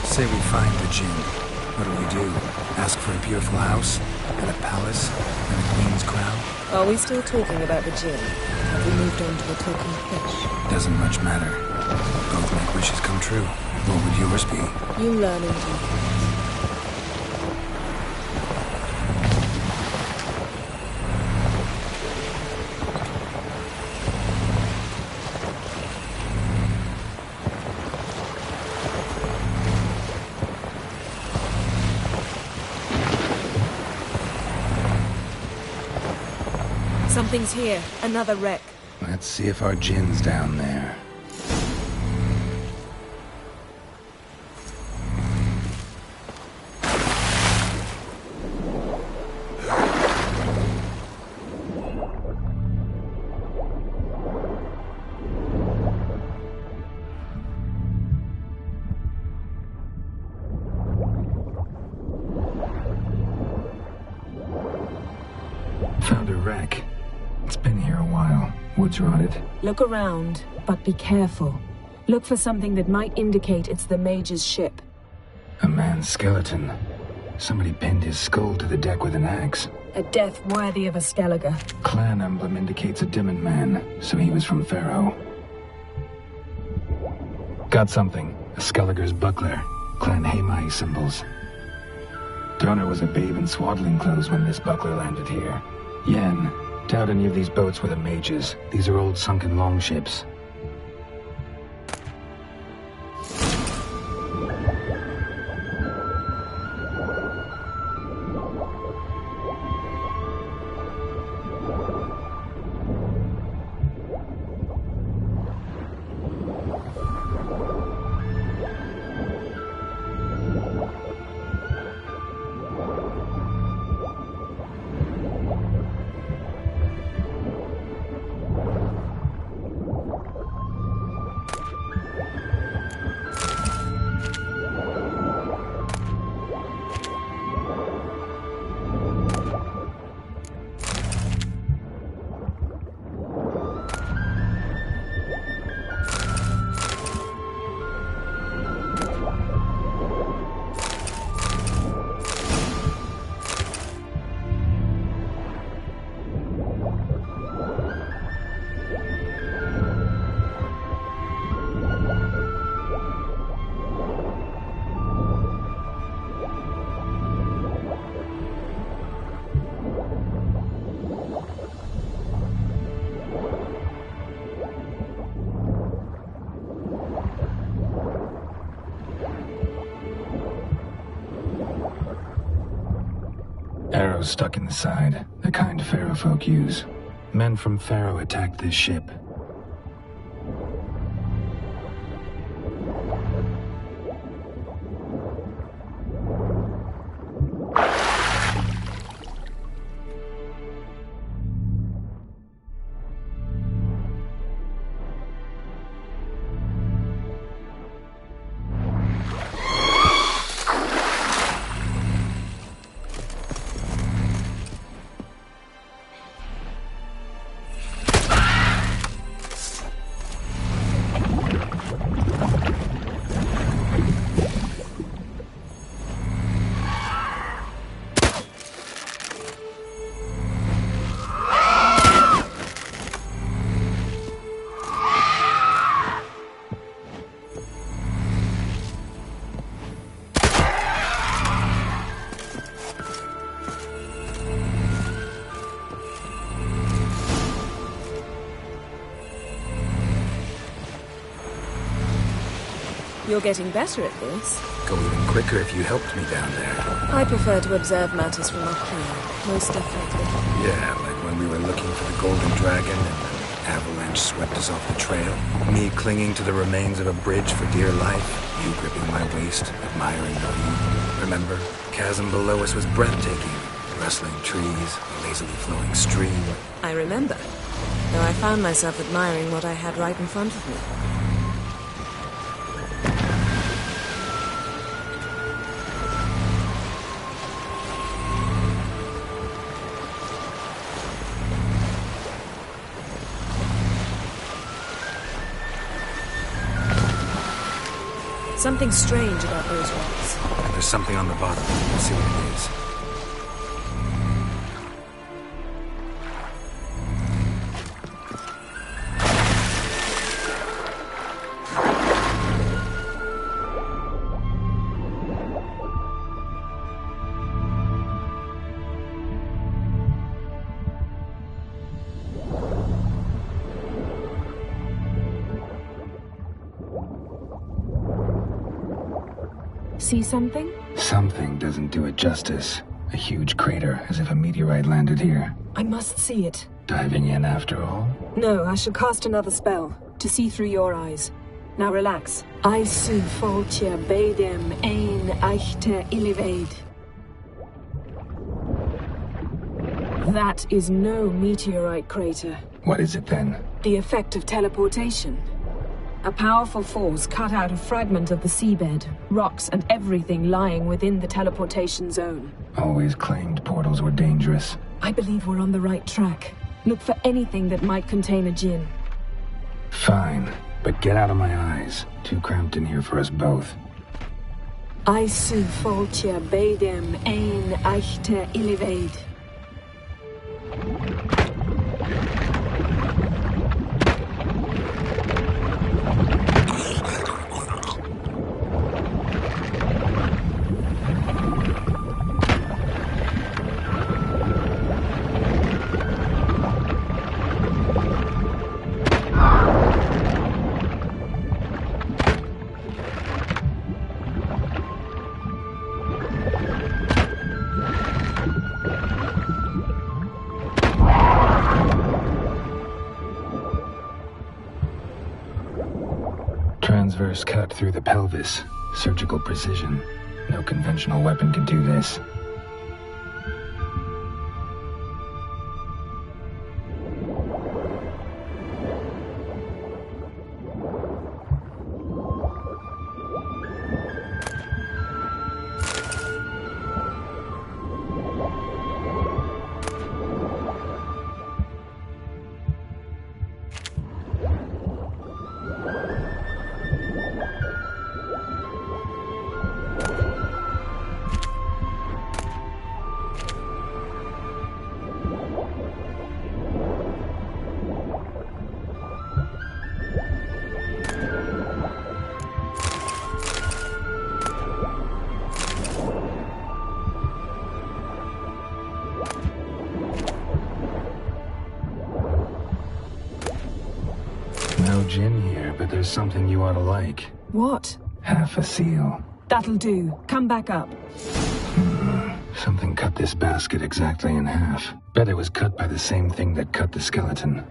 Say we find the Jinn. What do we do? Ask for a beautiful house? And a palace? And a queen's crown? Are we still talking about the Jinn? Have we moved on to a talking fish? Doesn't much matter. Both make wishes come true. What would yours be? You learn in due course. Something's here. Another wreck. Let's see if our Jinn's down there. another wreck. It's been here a while. Woods rotted. Look around, but be careful. Look for something that might indicate it's the Mage's ship. A man's skeleton. Somebody pinned his skull to the deck with an axe. A death worthy of a Skellige. Clan emblem indicates a Dimmen man, so he was from Pharaoh. Got something. A Skellige's buckler. Clan Hamai symbols. Donor was a babe in swaddling clothes when this buckler landed here. Yen, doubt any of these boats were the Mage's. These are old sunken longships. Arrows stuck in the side, the kind Pharaoh folk use. Men from Pharaoh attacked this ship. You're getting better at this. Go even quicker if you helped me down there. I prefer to observe matters from up here, most definitely. Yeah, like when we were looking for the Golden Dragon and the avalanche swept us off the trail. Me clinging to the remains of a bridge for dear life. You gripping my waist, admiring the view. Remember, the chasm below us was breathtaking. Rustling trees, a lazily flowing stream. I remember, though I found myself admiring what I had right in front of me. Something strange about those rocks. And there's something on the bottom. Let's see what it is. See something? Something doesn't do it justice. A huge crater, as if a meteorite landed here. I must see it. Diving in after all? No, I shall cast another spell, to see through your eyes. Now relax. Aisu foltia bedem ein eichte illivaid. That is no meteorite crater. What is it then? The effect of teleportation. A powerful force cut out a fragment of the seabed, rocks and everything lying within the teleportation zone. Always claimed portals were dangerous. I believe we're on the right track. Look for anything that might contain a djinn. Fine, but get out of my eyes. Too cramped in here for us both. Aisu foltia beidem ein eichte illivaid. Transverse cut through the pelvis. Surgical precision. No conventional weapon could do this. No djinn here, but there's something you ought to like. What? Half a seal. That'll do. Come back up. Something cut this basket exactly in half. Bet it was cut by the same thing that cut the skeleton.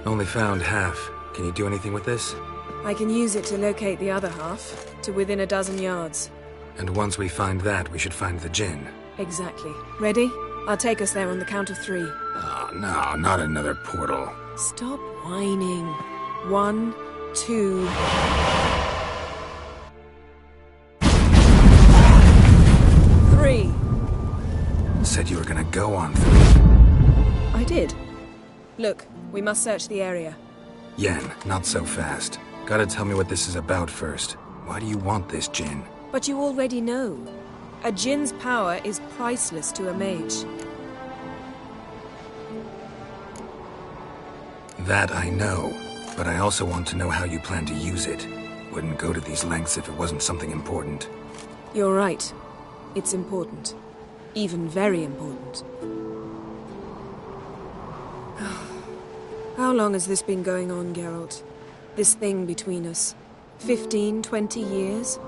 Only found half. Can you do anything with this? I can use it to locate the other half, to within a dozen yards. And once we find that, we should find the djinn. Exactly. Ready? I'll take us there on the count of 3. Oh, no, not another portal. Stop whining. 1, 2... Three. Said you were gonna go on 3. I did. Look, we must search the area. Yen, not so fast. Gotta tell me what this is about first. Why do you want this djinn? But you already know. A djinn's power is priceless to a mage. That I know, but I also want to know how you plan to use it. Wouldn't go to these lengths if it wasn't something important. You're right. It's important. Even very important. How long has this been going on, Geralt? This thing between us? 15, 20 years?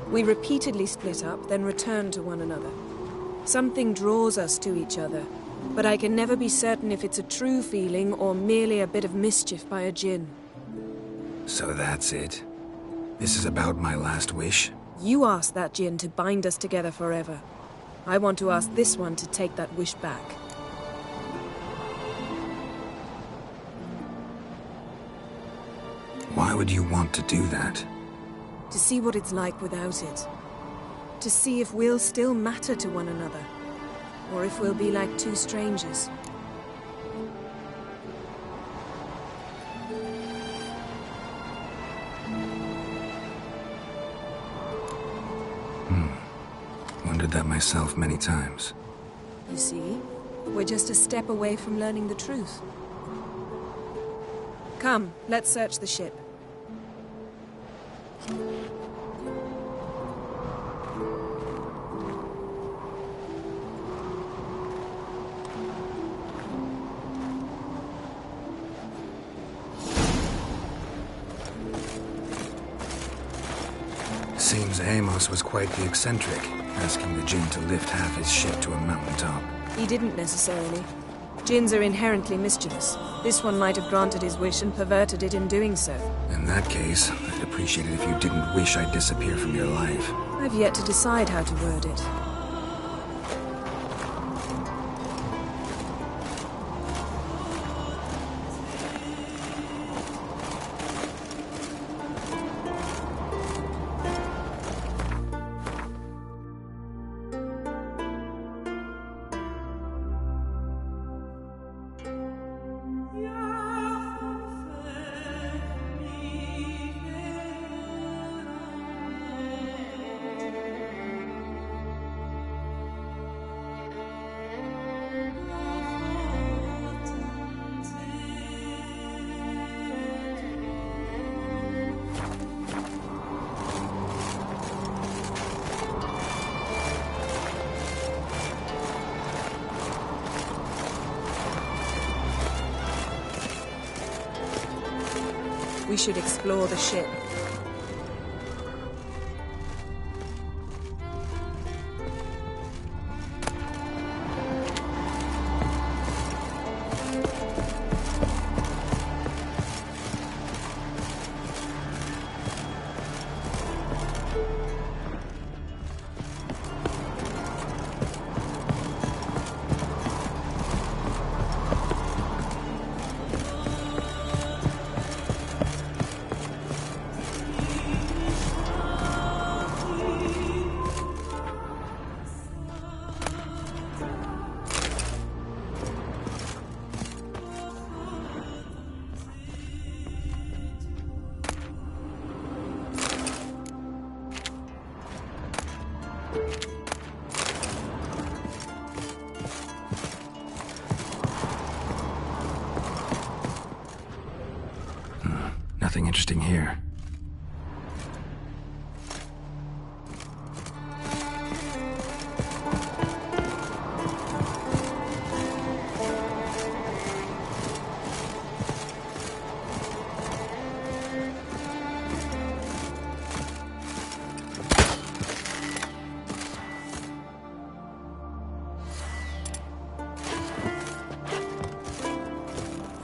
We repeatedly split up, then return to one another. Something draws us to each other, but I can never be certain if it's a true feeling or merely a bit of mischief by a djinn. So that's it? This is about my last wish? You asked that djinn to bind us together forever. I want to ask this one to take that wish back. Why would you want to do that? To see what it's like without it. To see if we'll still matter to one another. Or if we'll be like two strangers. wondered that myself many times. You see, we're just a step away from learning the truth. Come, let's search the ship. Seems Amos was quite the eccentric, asking the Jinn to lift half his ship to a mountaintop. He didn't necessarily. Jinns are inherently mischievous. This one might have granted his wish and perverted it in doing so. In that case, I'd appreciate it if you didn't wish I'd disappear from your life. I've yet to decide how to word it. We should explore the ship. Nothing interesting here.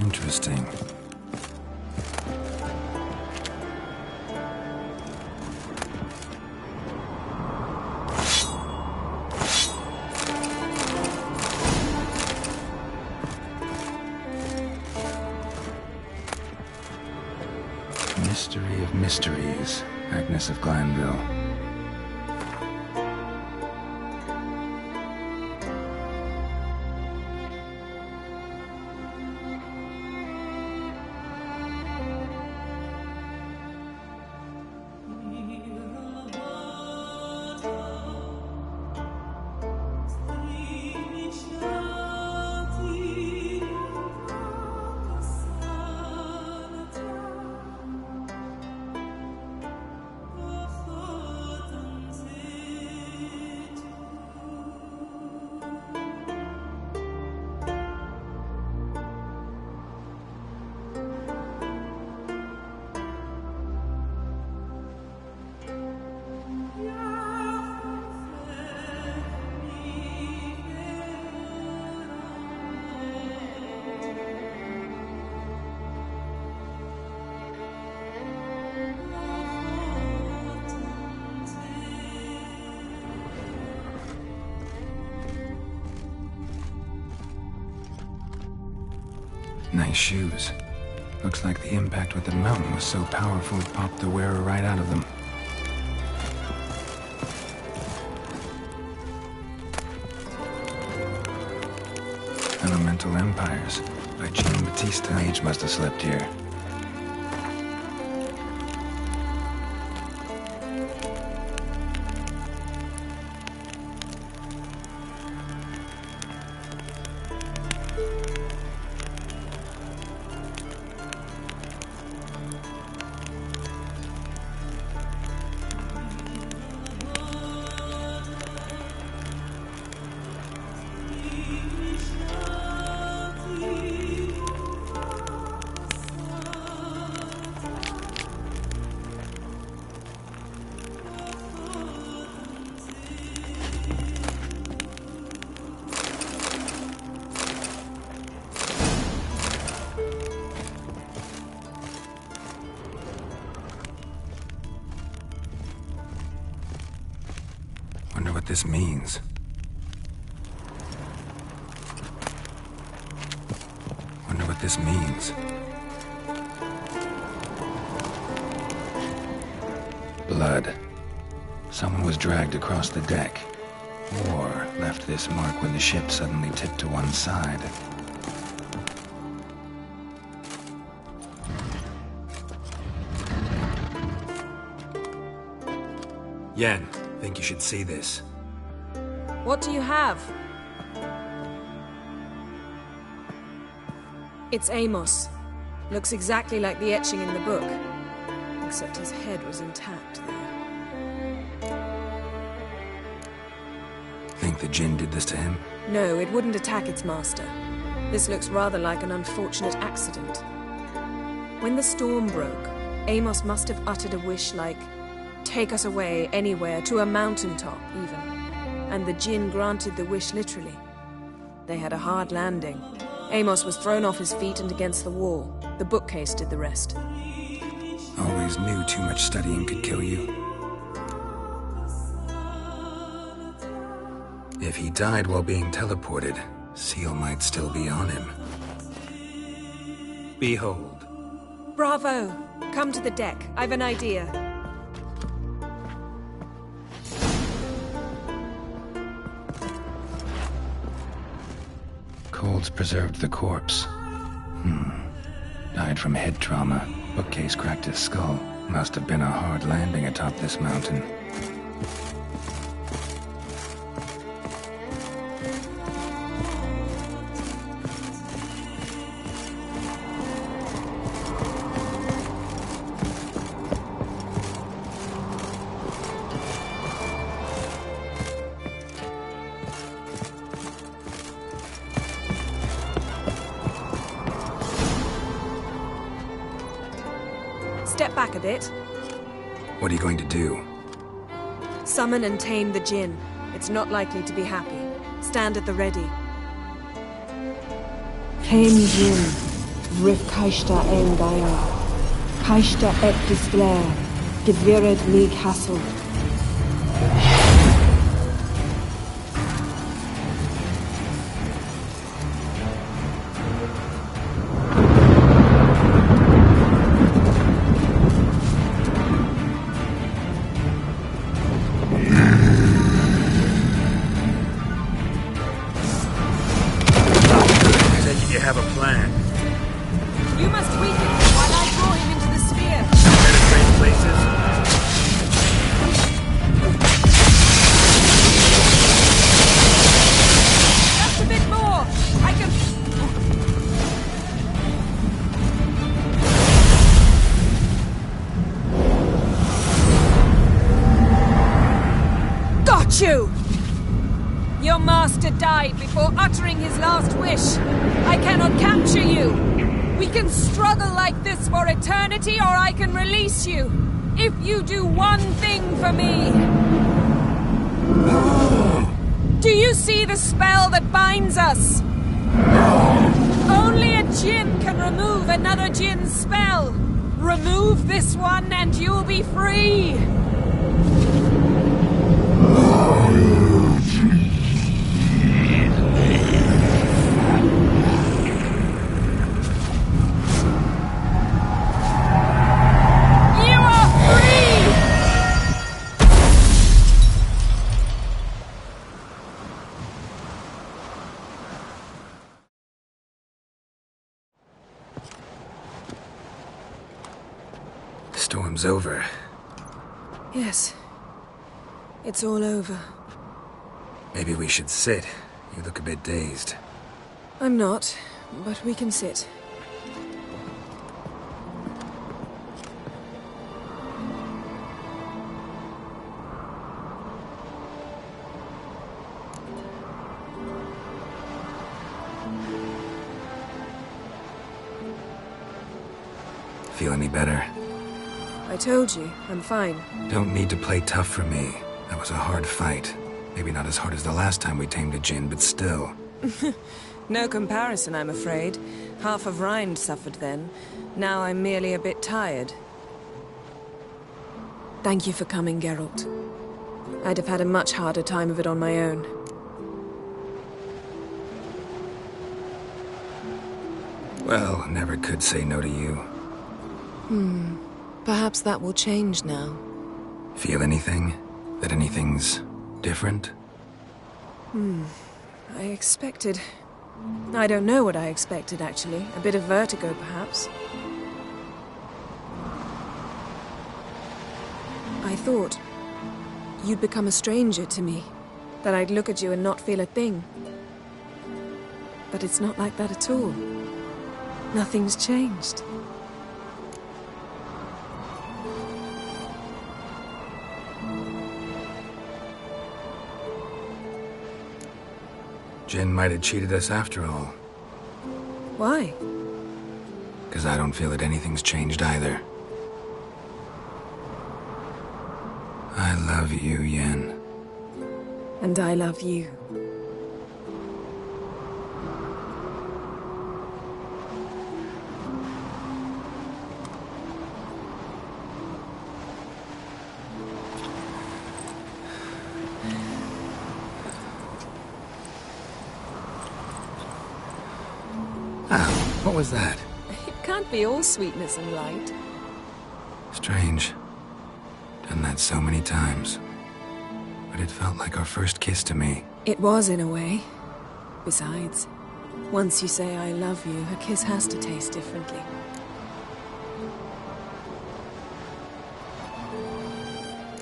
Interesting. Mystery of mysteries, Agnes of Glanville. Nice shoes. Looks like the impact with the mountain was so powerful it popped the wearer right out of them. Elemental Empires by Jean Baptiste. Age must have slept here. this means. Wonder what this means. Blood. Someone was dragged across the deck. Or left this mark when the ship suddenly tipped to one side. Yen, think you should see this. What do you have? It's Amos. Looks exactly like the etching in the book. Except his head was intact there. Think the Jinn did this to him? No, it wouldn't attack its master. This looks rather like an unfortunate accident. When the storm broke, Amos must have uttered a wish like, "Take us away, anywhere, to a mountaintop, even." And the Jinn granted the wish literally. They had a hard landing. Amos was thrown off his feet and against the wall. The bookcase did the rest. Always knew too much studying could kill you. If he died while being teleported, Seal might still be on him. Behold. Bravo! Come to the deck. I've an idea. Cold's preserved the corpse. Died from head trauma. Bookcase cracked his skull. Must have been a hard landing atop this mountain. Step back a bit. What are you going to do? Summon and tame the Jinn. It's not likely to be happy. Stand at the ready. Tame Jinn, Rif Kaishta en Gaia, Kaishta et Disblair, Gedvirid League Hassel. Have a plan. You must weaken him while I draw him into the sphere. Penetrate places. Just a bit more. I can... Got you! Your master died before uttering his last wish. I cannot capture you. We can struggle like this for eternity, or I can release you. If you do one thing for me. Do you see the spell that binds us? Only a Jinn can remove another Jinn's spell. Remove this one and you'll be free. Storm's over. Yes. It's all over. Maybe we should sit. You look a bit dazed. I'm not, but we can sit. Feel any better? I told you, I'm fine. Don't need to play tough for me. That was a hard fight. Maybe not as hard as the last time we tamed a Jinn, but still. No comparison, I'm afraid. Half of Rind suffered then. Now I'm merely a bit tired. Thank you for coming, Geralt. I'd have had a much harder time of it on my own. Well, never could say no to you. Perhaps that will change now. Feel anything? That anything's different? I expected... I don't know what I expected, actually. A bit of vertigo, perhaps. I thought you'd become a stranger to me. That I'd look at you and not feel a thing. But it's not like that at all. Nothing's changed. Jin might have cheated us after all. Why? Because I don't feel that anything's changed either. I love you, Yen. And I love you. What was that? It can't be all sweetness and light. Strange. Done that so many times. But it felt like our first kiss to me. It was, in a way. Besides, once you say I love you, a kiss has to taste differently.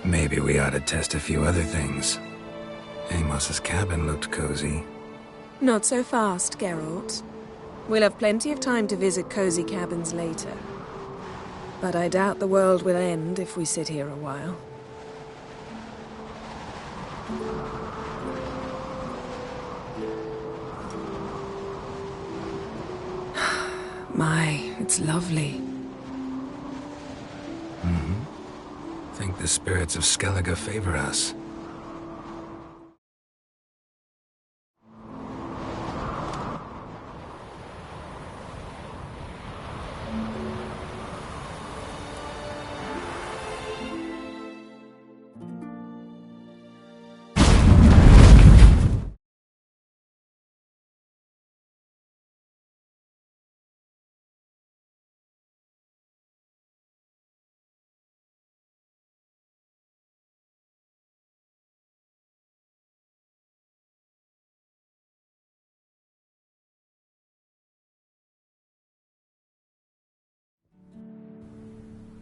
Maybe we ought to test a few other things. Amos's cabin looked cozy. Not so fast, Geralt. We'll have plenty of time to visit cozy cabins later. But I doubt the world will end if we sit here a while. My, it's lovely. Think the spirits of Skellige favor us.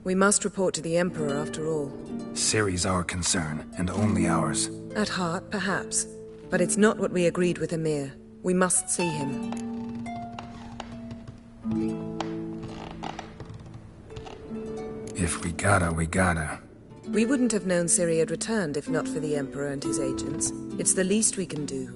We must report to the Emperor after all. Ciri's our concern, and only ours. At heart, perhaps. But it's not what we agreed with Emir. We must see him. If we gotta, we gotta. We wouldn't have known Ciri had returned if not for the Emperor and his agents. It's the least we can do.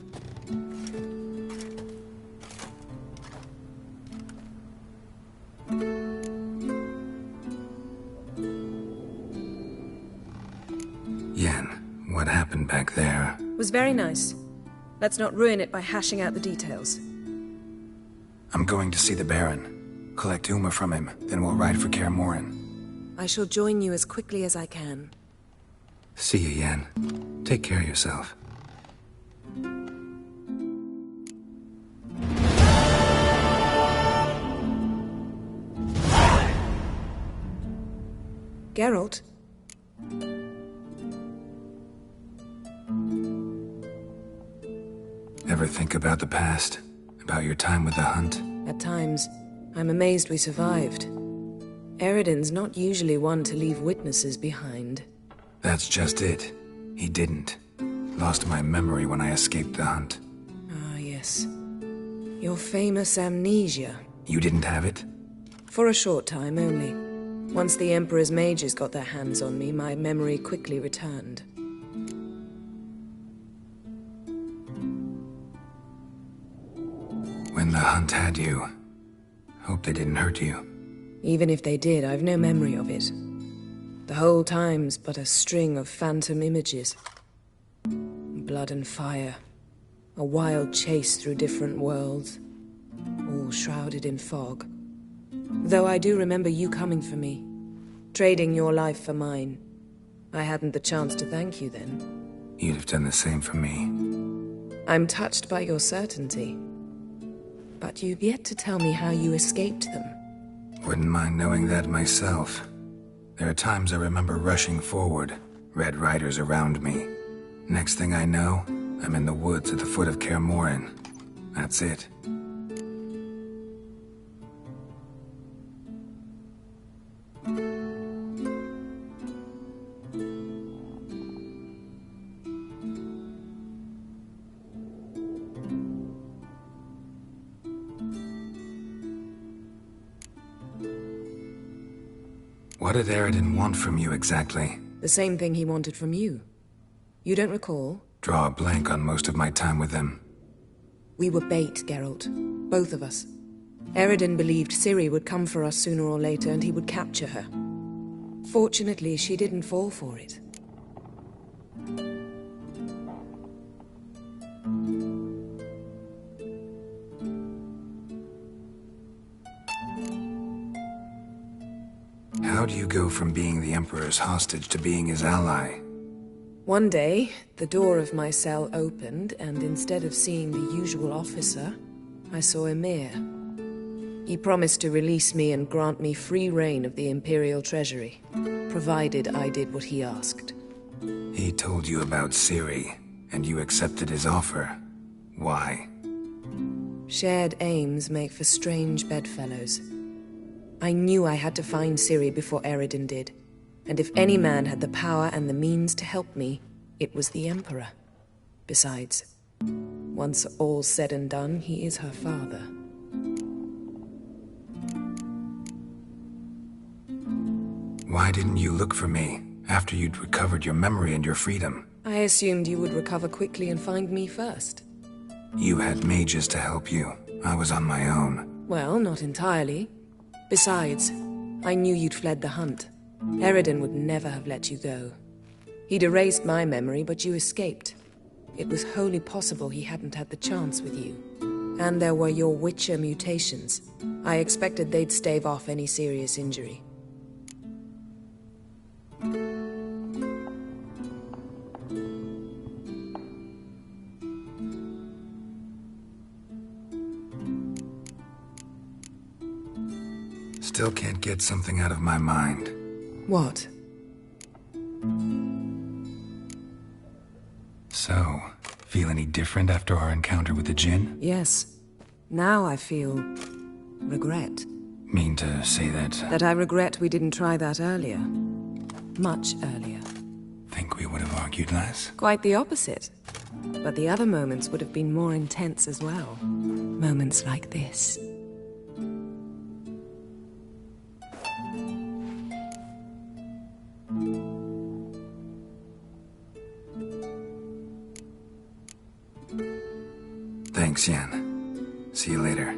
Yen, what happened back there? Was very nice. Let's not ruin it by hashing out the details. I'm going to see the Baron. Collect Uma from him, then we'll ride for Kaer Morhen. I shall join you as quickly as I can. See you, Yen. Take care of yourself. Geralt? Ever think about the past? About your time with the Hunt? At times, I'm amazed we survived. Eredin's not usually one to leave witnesses behind. That's just it. He didn't. Lost my memory when I escaped the Hunt. Ah, yes. Your famous amnesia. You didn't have it? For a short time only. Once the Emperor's mages got their hands on me, my memory quickly returned. When the Hunt had you, hope they didn't hurt you. Even if they did, I've no memory of it. The whole time's but a string of phantom images. Blood and fire. A wild chase through different worlds. All shrouded in fog. Though I do remember you coming for me. Trading your life for mine. I hadn't the chance to thank you then. you'd have done the same for me. I'm touched by your certainty. But you've yet to tell me how you escaped them. Wouldn't mind knowing that myself. There are times I remember rushing forward, Red Riders around me. Next thing I know, I'm in the woods at the foot of Kaer Morhen. That's it. What did Eredin want from you exactly? The same thing he wanted from you. You don't recall? Draw a blank on most of my time with him. We were bait, Geralt. Both of us. Eredin believed Ciri would come for us sooner or later and he would capture her. Fortunately, she didn't fall for it. How do you go from being the Emperor's hostage to being his ally? One day, the door of my cell opened, and instead of seeing the usual officer, I saw Emir. He promised to release me and grant me free reign of the Imperial Treasury, provided I did what he asked. He told you about Ciri, and you accepted his offer. Why? Shared aims make for strange bedfellows. I knew I had to find Ciri before Eredin did, and if any man had the power and the means to help me, it was the Emperor. Besides, once all's said and done, he is her father. Why didn't you look for me after you'd recovered your memory and your freedom? I assumed you would recover quickly and find me first. You had mages to help you. I was on my own. Well, not entirely. Besides, I knew you'd fled the hunt. Eredin would never have let you go. He'd erased my memory, but you escaped. It was wholly possible he hadn't had the chance with you. And there were your Witcher mutations. I expected they'd stave off any serious injury. Still can't get something out of my mind. What? So, feel any different after our encounter with the Djinn? Yes. Now I feel regret. Mean to say that... That I regret we didn't try that earlier. Much earlier. Think we would have argued less? Quite the opposite. But the other moments would have been more intense as well. Moments like this. Thanks, Yen. See you later.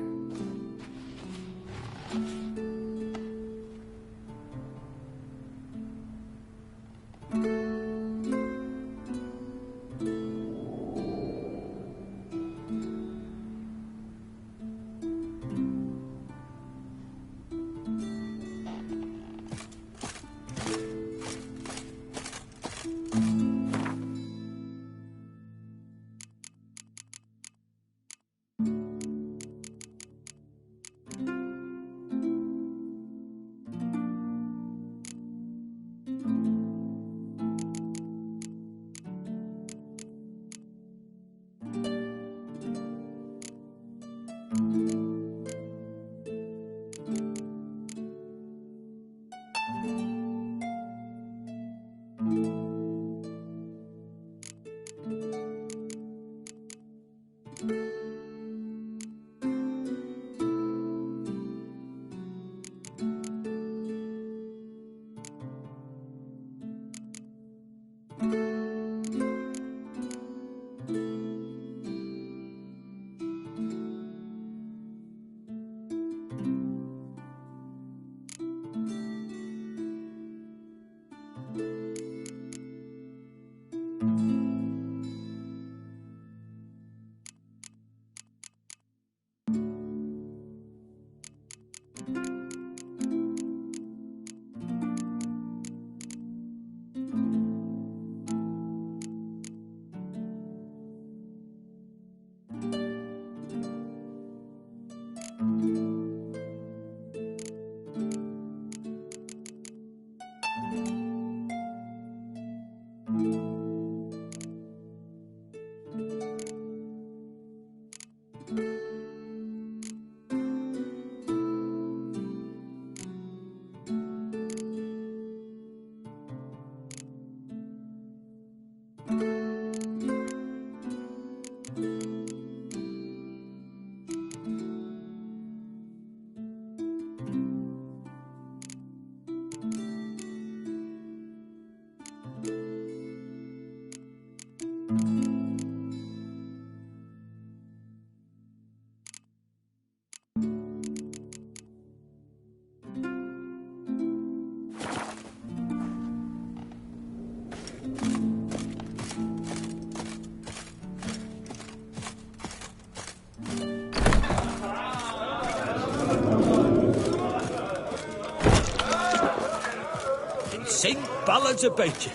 sing ballads about you.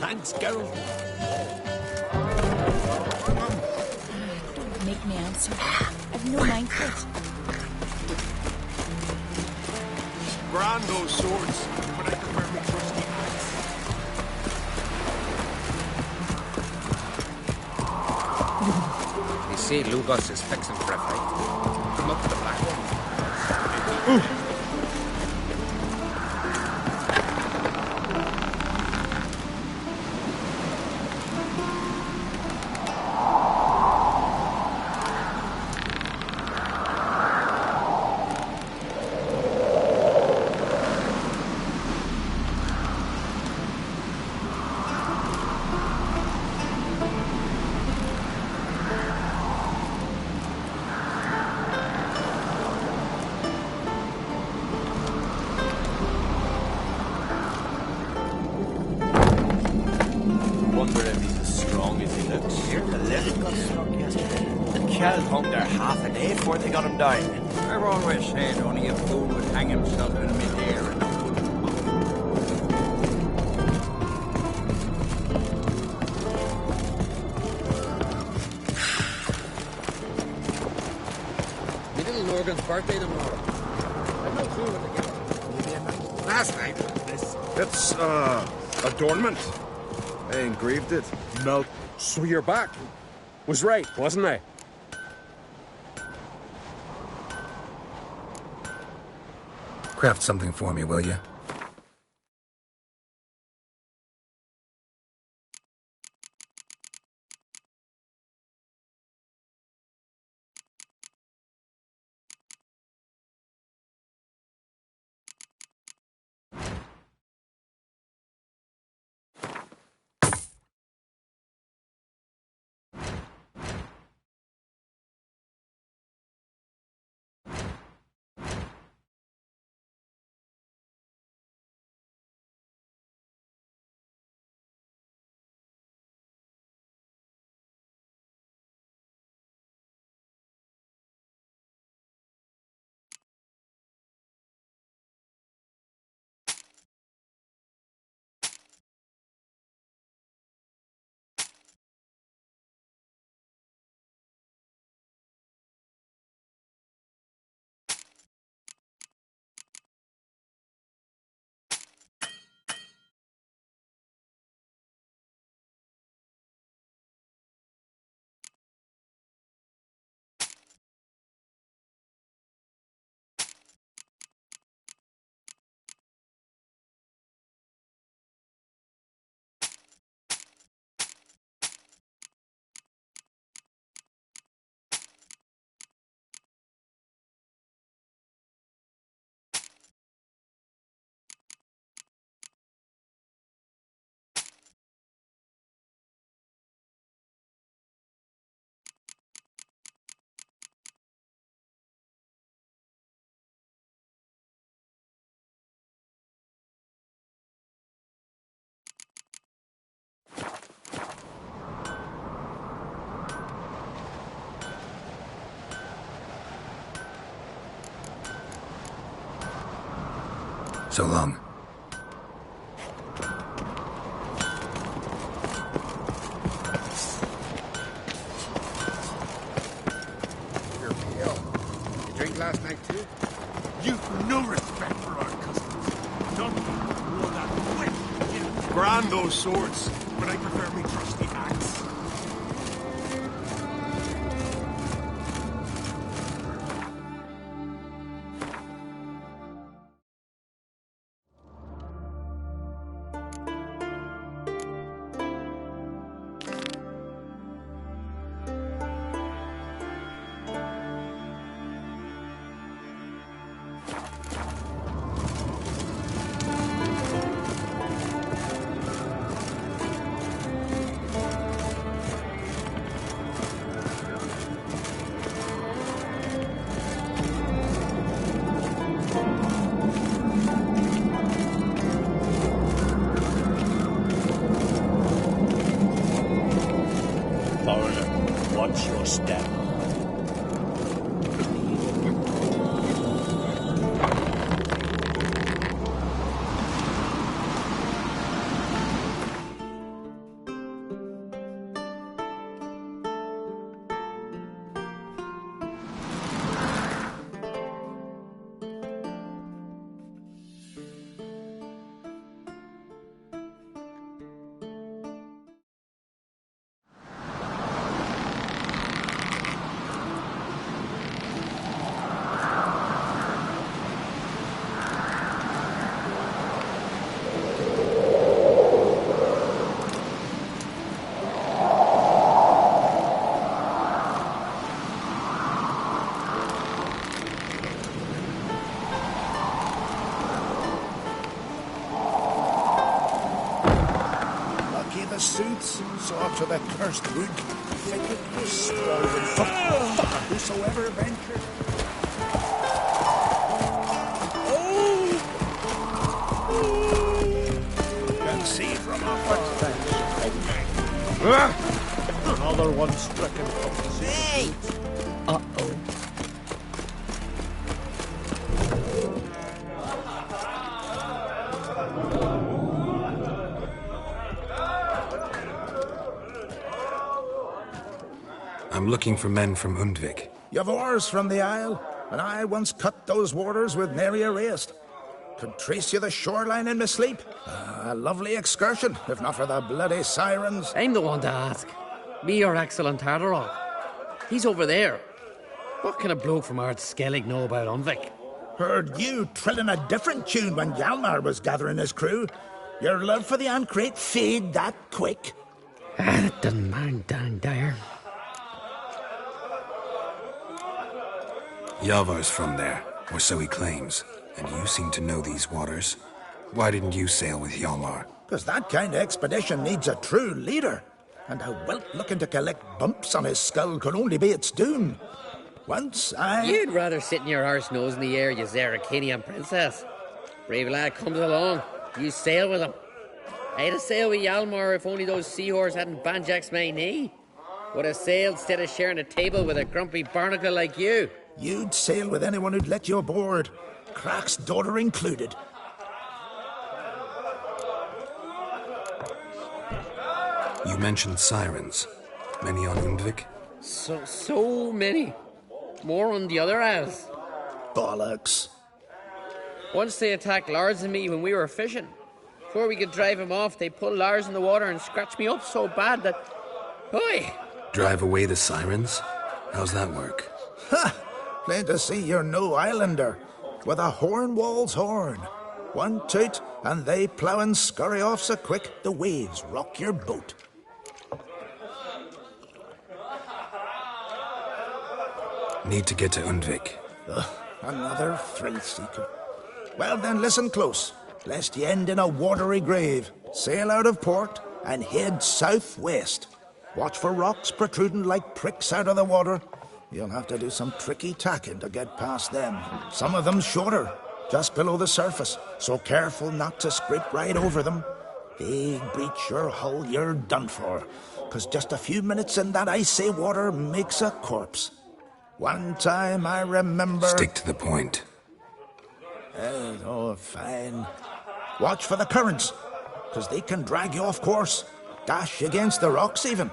Thanks, Geralt. Don't make me answer. I've no mind for it. Grand those swords, but I prefer my trusty axe. They say Lugos is fixing for a fight. Come up to the Black One. Wonder if he's as strong as he looks. Here, the lizard got stuck yesterday. The Kjell hung there half a day before they got him down. I've always said only a fool would hang himself in mid-air and not put him up. My little Morgan's birthday tomorrow. I've no clue what to get him. Maybe a night. Last night, this. It's, adornment. I engraved it. Melt. So you're back. Was right, wasn't I? Craft something for me, will you? So long. You're pale. You drink last night too? You've no respect for our customs. None more that wit. Grand those swords, but I prefer my trusty axe. Watch your step. suits, saw to the cursed wood, thicket was strong and fuck whosoever ventured. Can see from afar. Another one stricken from the sea. Uh-oh. I'm looking for men from Undvik. You've oars from the Isle, and I once cut those waters with nary a waste. Could trace you the shoreline in my sleep. A lovely excursion, if not for the bloody sirens. I'm the one to ask. Me or Axel Tartarol. He's over there. What can a bloke from Ard Skellig know about Undvik? Heard you trilling a different tune when Hjalmar was gathering his crew. Your love for the Ancrate fade that quick. That doesn't mind down there. Yavar's from there, or so he claims. And you seem to know these waters. Why didn't you sail with Hjalmar? Because that kind of expedition needs a true leader. And a whelp looking to collect bumps on his skull could only be its doom. Once I... You'd rather sit in your arse nose in the air, you Zarakinian princess. Brave lad comes along. You sail with him. I'd have sailed with Hjalmar if only those seahorses hadn't banjaxed my knee. Would have sailed instead of sharing a table with a grumpy barnacle like you. You'd sail with anyone who'd let you aboard. Crach's daughter included. You mentioned sirens. Many on Undvik? So many. More on the other isles. Bollocks. Once they attacked Lars and me when we were fishing. Before we could drive him off, they pulled Lars in the water and scratched me up so bad that... Oi! Drive away the sirens? How's that work? Ha! Plain to see you're no islander. With a horn wall's horn. One toot, and they plough and scurry off so quick the waves rock your boat. Need to get to Undvik. Another thrill-seeker. Well then, listen close, lest ye end in a watery grave. Sail out of port and head southwest. Watch for rocks protruding like pricks out of the water. You'll have to do some tricky tacking to get past them. Some of them shorter, just below the surface, so careful not to scrape right over them. They breach your hull, you're done for, 'cause just a few minutes in that icy water makes a corpse. One time I remember... Stick to the point. Oh, fine. Watch for the currents, 'cause they can drag you off course, dash against the rocks even.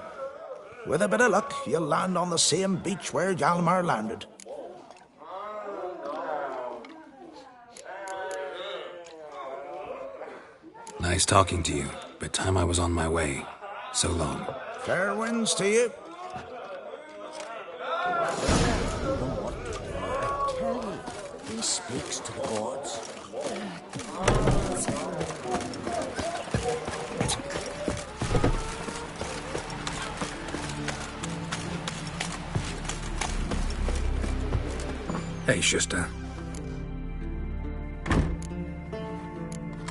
With a bit of luck, you'll land on the same beach where Hjalmar landed. Nice talking to you, but time I was on my way. So long. Fair winds to you. He speaks to the gods. Hey, Shusta.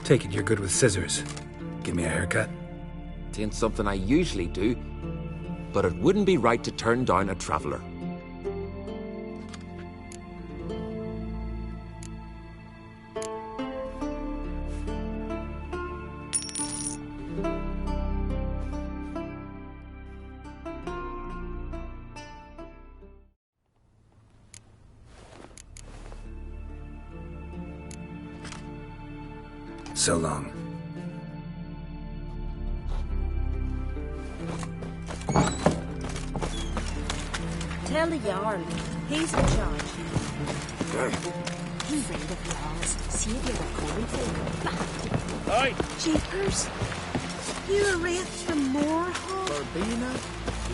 Take it you're good with scissors. Give me a haircut. It ain't something I usually do, but it wouldn't be right to turn down a traveller. So long. Tell the Jarl. He's in charge. He read of laws. See if you're recording for Aye. Jeepers. You're a wraith from Moorhall. Verbena,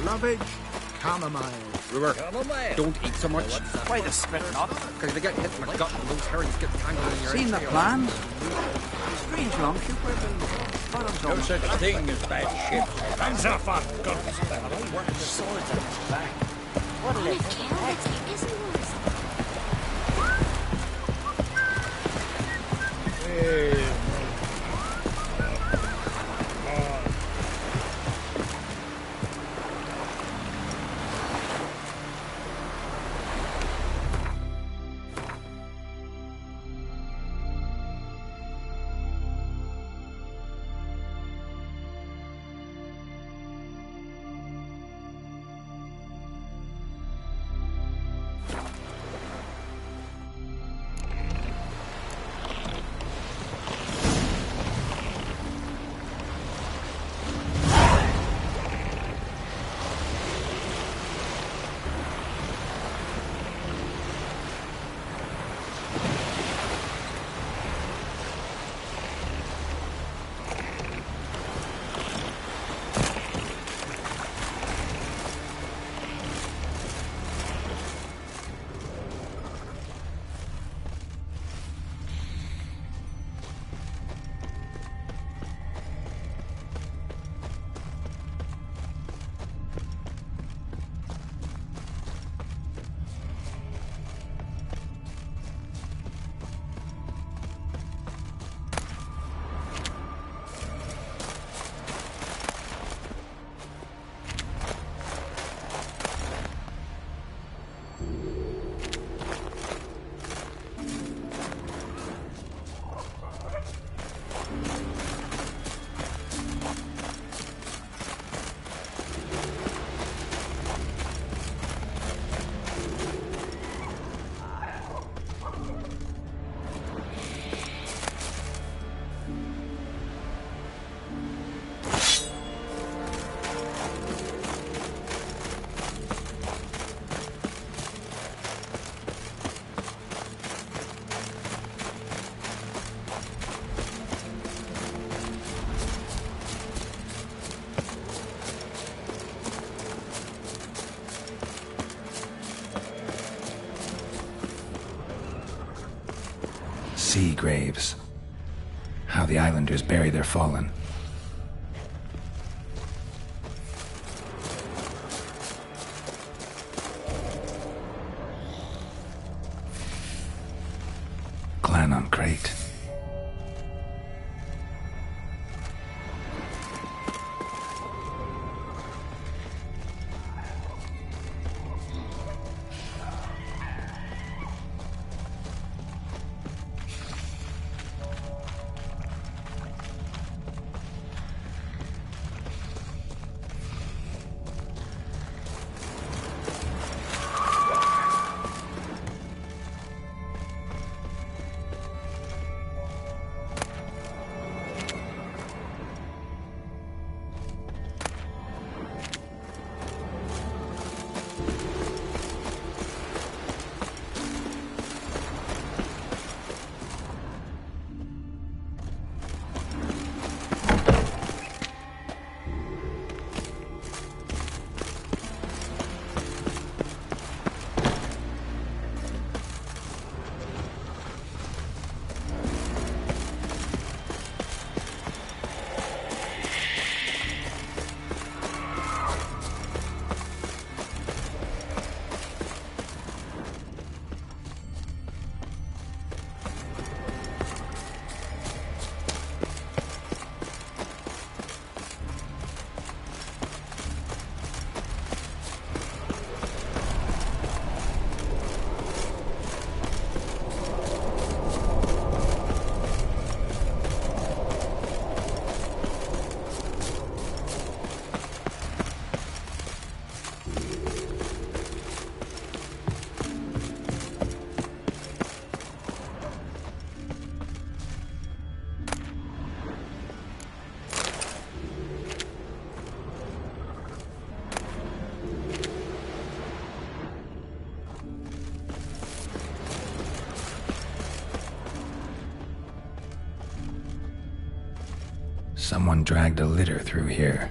lovage, chamomile. River, Chamomile. don't eat so much. Why the spit not? Because they get hit in the gut and those herrings get tangled in your Seen the tail. plans? Strange longship we've been... No such thing as bad ship. Hands off our guns. Work the swords on his back. What'll it sea graves. How the islanders bury their fallen. Clan on Crate. Someone dragged a litter through here.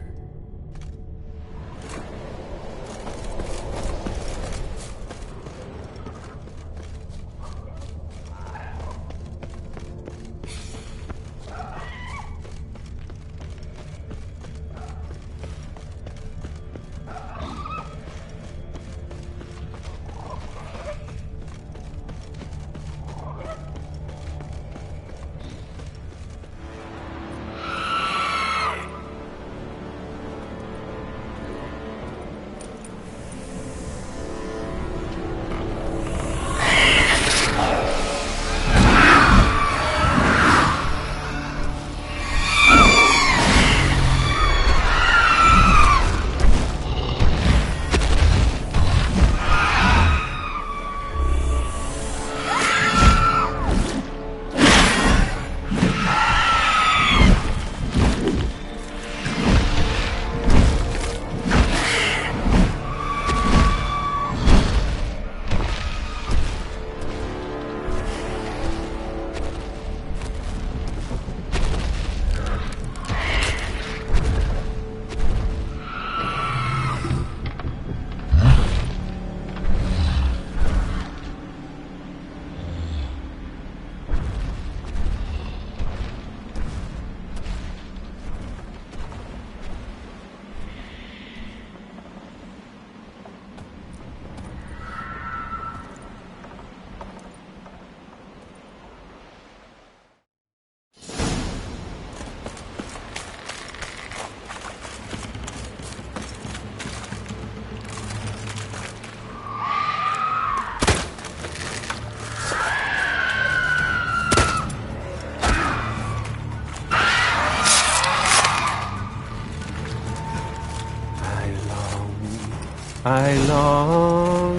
I long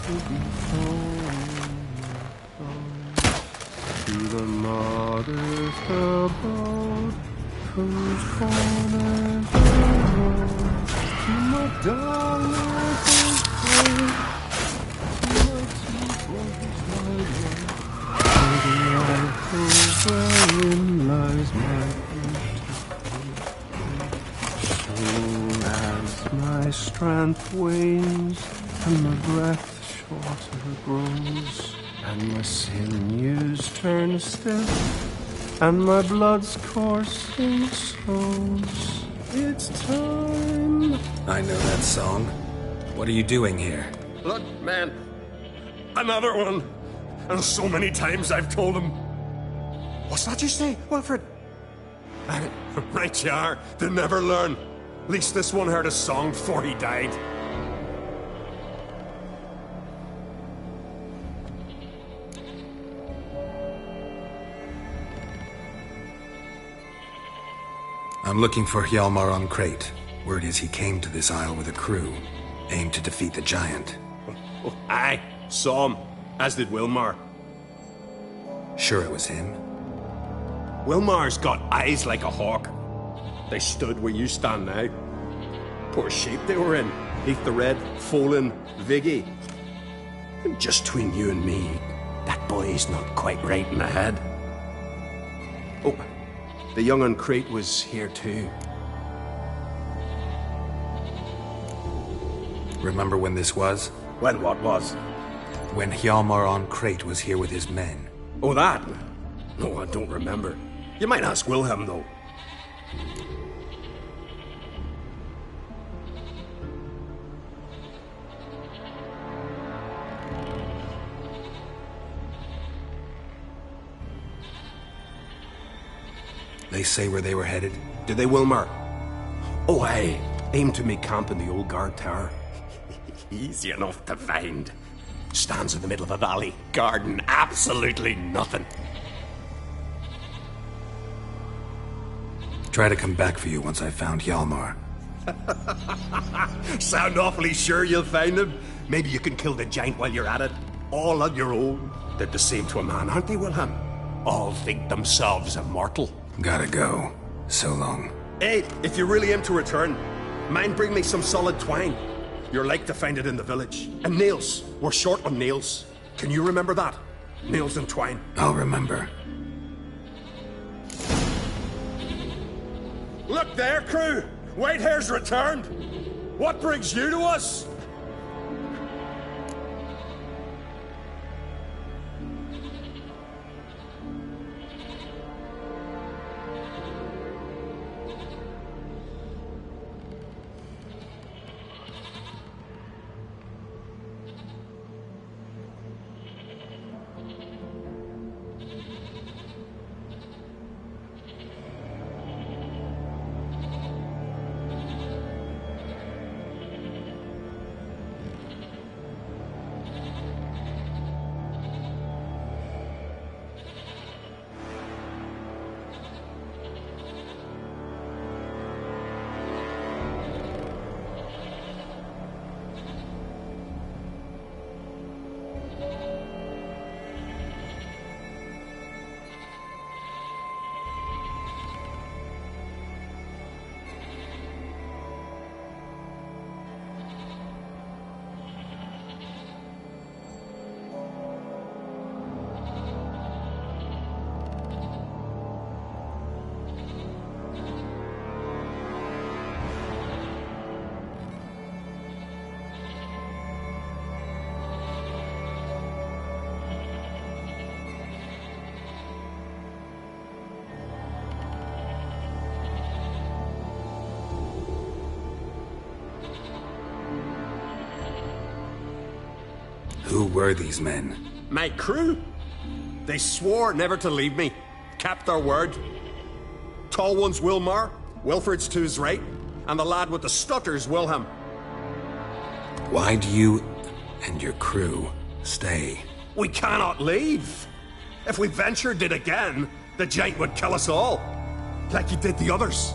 to be home to the modest abode whose corners are road to my darling home, to my two-voiced life, wherein lies my my strength wanes and my breath shorter grows, and my sinews turn stiff, and my blood's coursing slows. It's time. I know that song. What are you doing here? Look, man. Another one. And so many times I've told him. What's that you say, Wilfred? Right you are. They never learn. At least this one heard a song before he died. I'm looking for Hjalmar on Crate. Word is he came to this isle with a crew, aimed to defeat the giant. Oh, aye, saw him, as did Wilmar. Sure it was him? Wilmar's got eyes like a hawk. They stood where you stand now. Poor shape they were in, neath the red, Folin, Viggy. And just between you and me, that boy's not quite right in the head. Oh, the young on Crate was here too. Remember when this was? When what was? When Hjalmar on Crate was here with his men. Oh, that? No, I don't remember. You might ask Wilhelm, though. They say where they were headed? Did they, Wilmar? Oh, aye. Aimed to make camp in the old guard tower. Easy enough to find. Stands in the middle of a valley. Garden, absolutely nothing. Try to come back for you once I've found Hjalmar. Sound awfully sure you'll find him? Maybe you can kill the giant while you're at it. All on your own. They're the same to a man, aren't they, Wilhelm? All think themselves immortal. Gotta go. So long. Hey, if you really aim to return, mind bring me some solid twine. You're like to find it in the village. And nails. We're short on nails. Can you remember that? Nails and twine. I'll remember. Look there, crew! Whitehair's returned! What brings you to us? Who were these men? My crew. They swore never to leave me. Kept their word. Tall one's Wilmar, Wilfred's to his right, and the lad with the stutter's Wilhelm. Why do you and your crew stay? We cannot leave. If we ventured it again, the giant would kill us all. Like he did the others.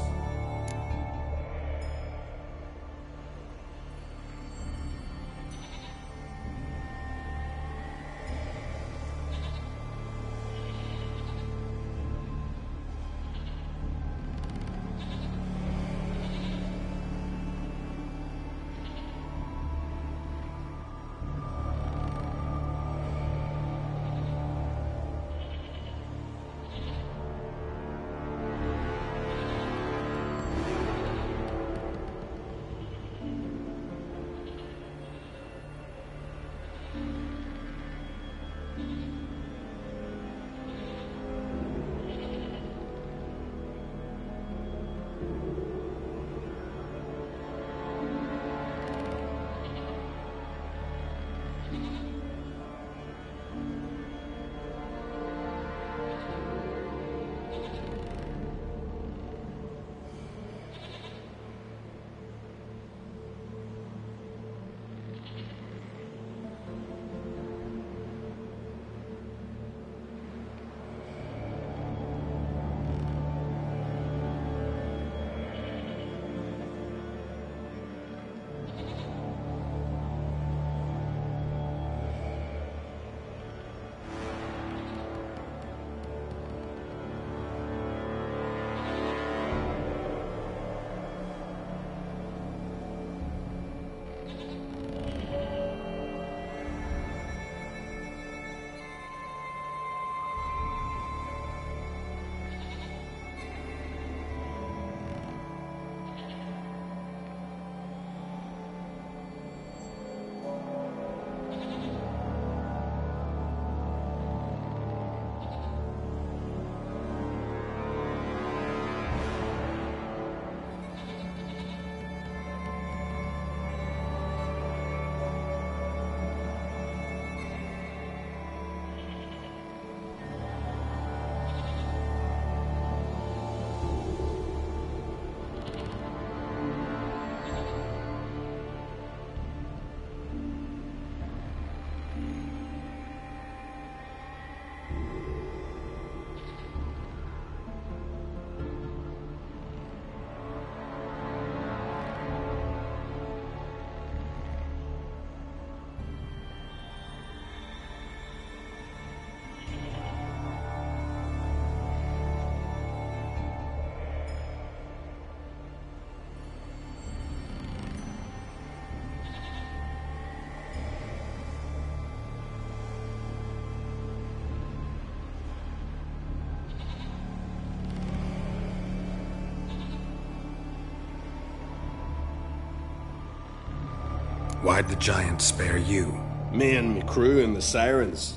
Why'd the giant spare you? Me and me crew and the Sirens.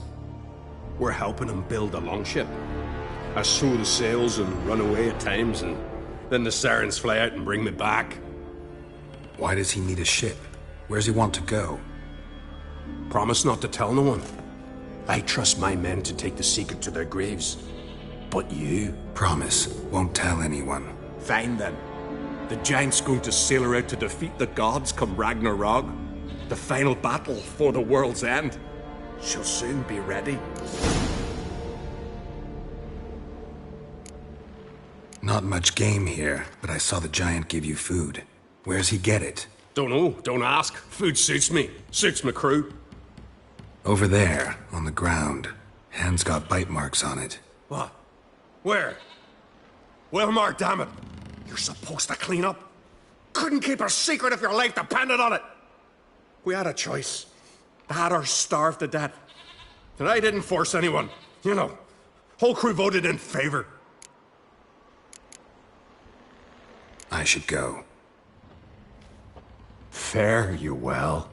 We're helping him build a longship. I sew the sails and run away at times, and then the Sirens fly out and bring me back. Why does he need a ship? Where's he want to go? Promise not to tell no one. I trust my men to take the secret to their graves. But you? Promise, won't tell anyone. Fine then. The giant's going to sail her out to defeat the gods come Ragnarok. The final battle for the world's end. She'll soon be ready. Not much game here, but I saw the giant give you food. Where's he get it? Don't know, don't ask. Food suits me. Suits my crew. Over there, on the ground. Hand's got bite marks on it. What? Where? Wilmar, damn it! You're supposed to clean up. Couldn't keep a secret if your life depended on it. We had a choice. That or starve to death. And I didn't force anyone. You know, whole crew voted in favor. I should go. Fare you well.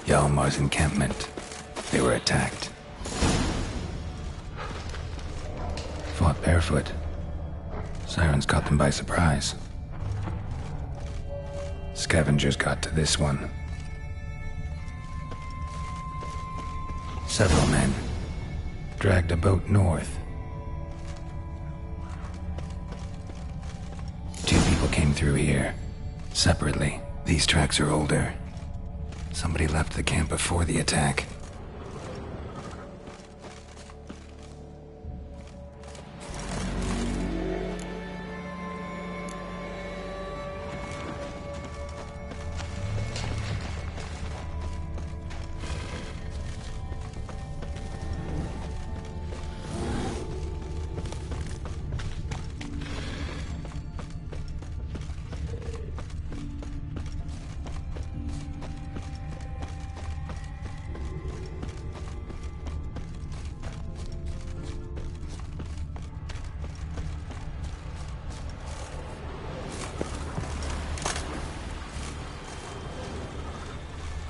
Hjalmar's encampment. They were attacked. Fought barefoot. Sirens caught them by surprise. Scavengers got to this one. Several men. Dragged a boat north. 2 people came through here. Separately. These tracks are older. Somebody left the camp before the attack.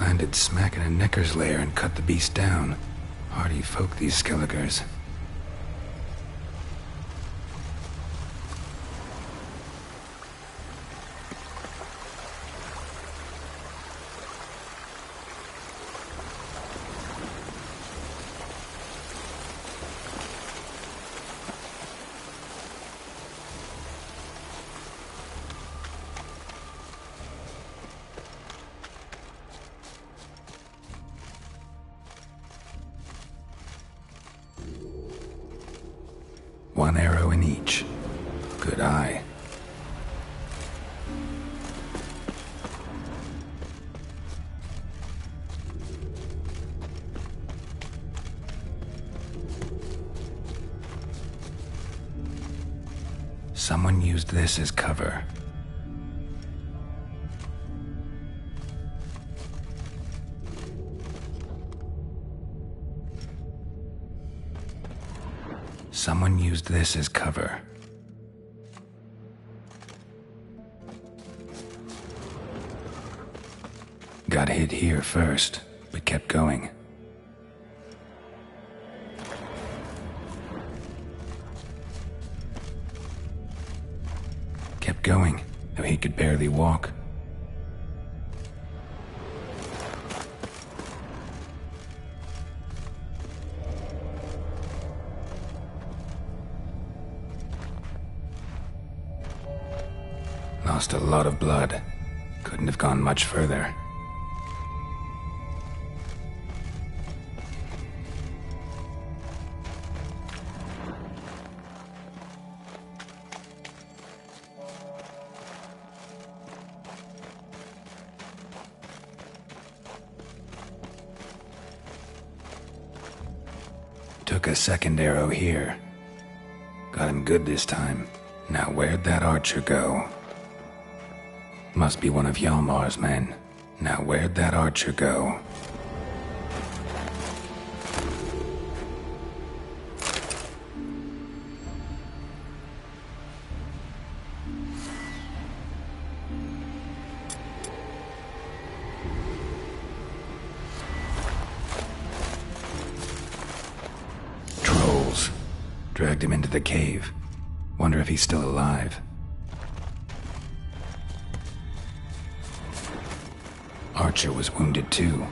Landed smack in a Necker's lair and cut the beast down. Hardy folk, these Skelligers. One arrow in each. Good eye. Someone used this as cover. Someone used this as cover. Got hit here first, but kept going. Kept going, though he could barely walk. Lost a lot of blood. Couldn't have gone much further. Took a second arrow here. Got him good this time. Now where'd that archer go? Must be one of Hjalmar's men. Now where'd that archer go? Trolls. Dragged him into the cave. Wonder if he's still alive. Archer was wounded too.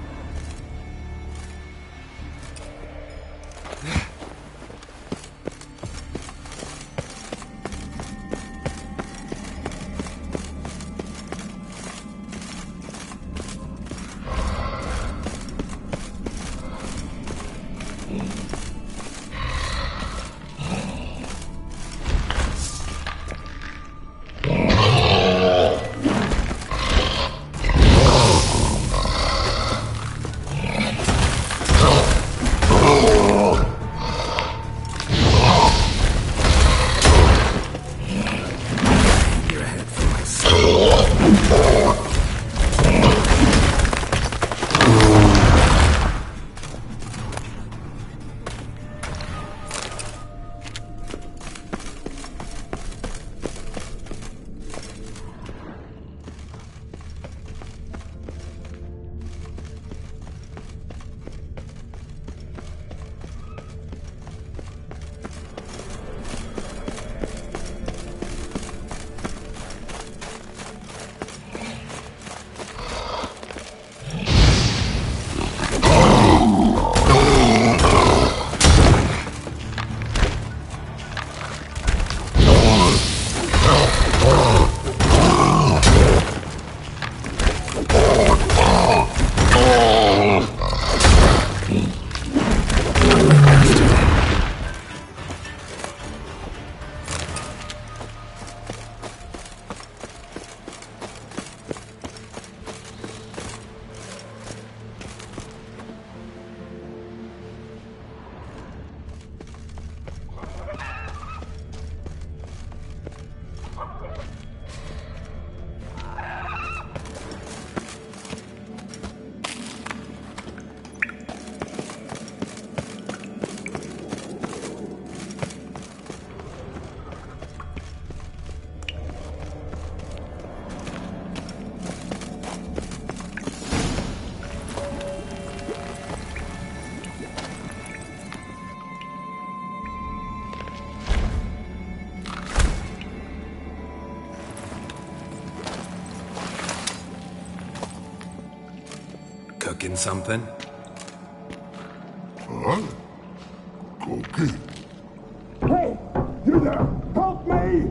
Cooking something? Huh? Cooking? Hey! You there! Help me!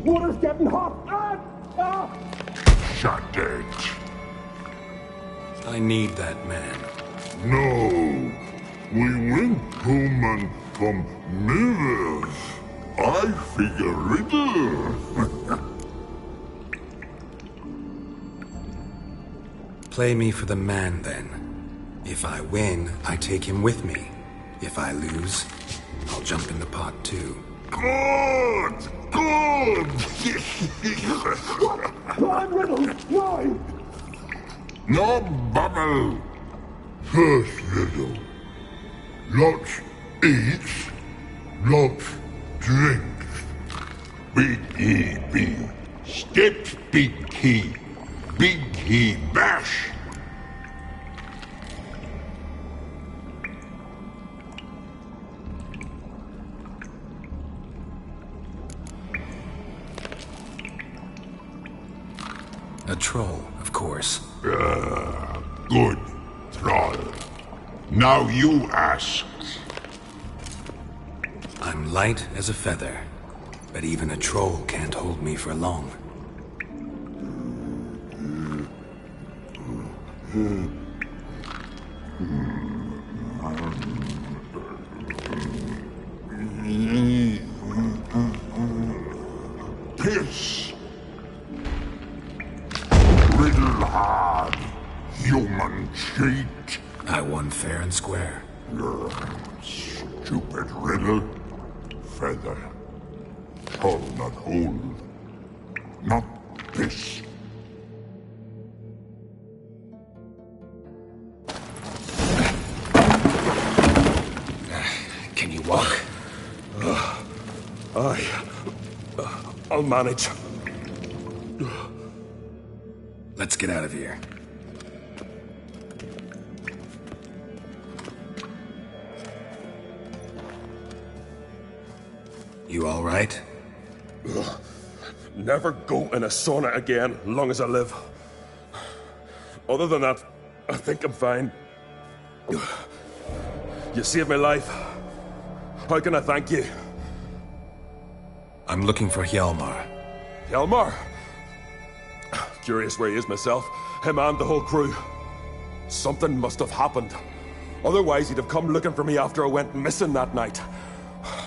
Water's getting hot! Shut it. I need that man. No. We went home and from mirrors. I figure riddle. Play me for the man, then. If I win, I take him with me. If I lose, I'll jump in the pot, too. Good! Good! Time riddle! Why? No bubble! First riddle. Lots eats, lots drinks. Big he be. Steps big he. Big he bash. A troll, of course. Good, troll. Now you ask. I'm light as a feather, but even a troll can't hold me for long. Piss. Riddle hard, human cheat. I won fair and square. Stupid riddle. Feather. Hull, not hole. Not piss. Can you walk? I'll manage. Let's get out of here. You all right? Never go in a sauna again, long as I live. Other than that, I think I'm fine. You saved my life. How can I thank you? I'm looking for Hjalmar. Hjalmar? Curious where he is myself. Him and the whole crew. Something must have happened. Otherwise, he'd have come looking for me after I went missing that night.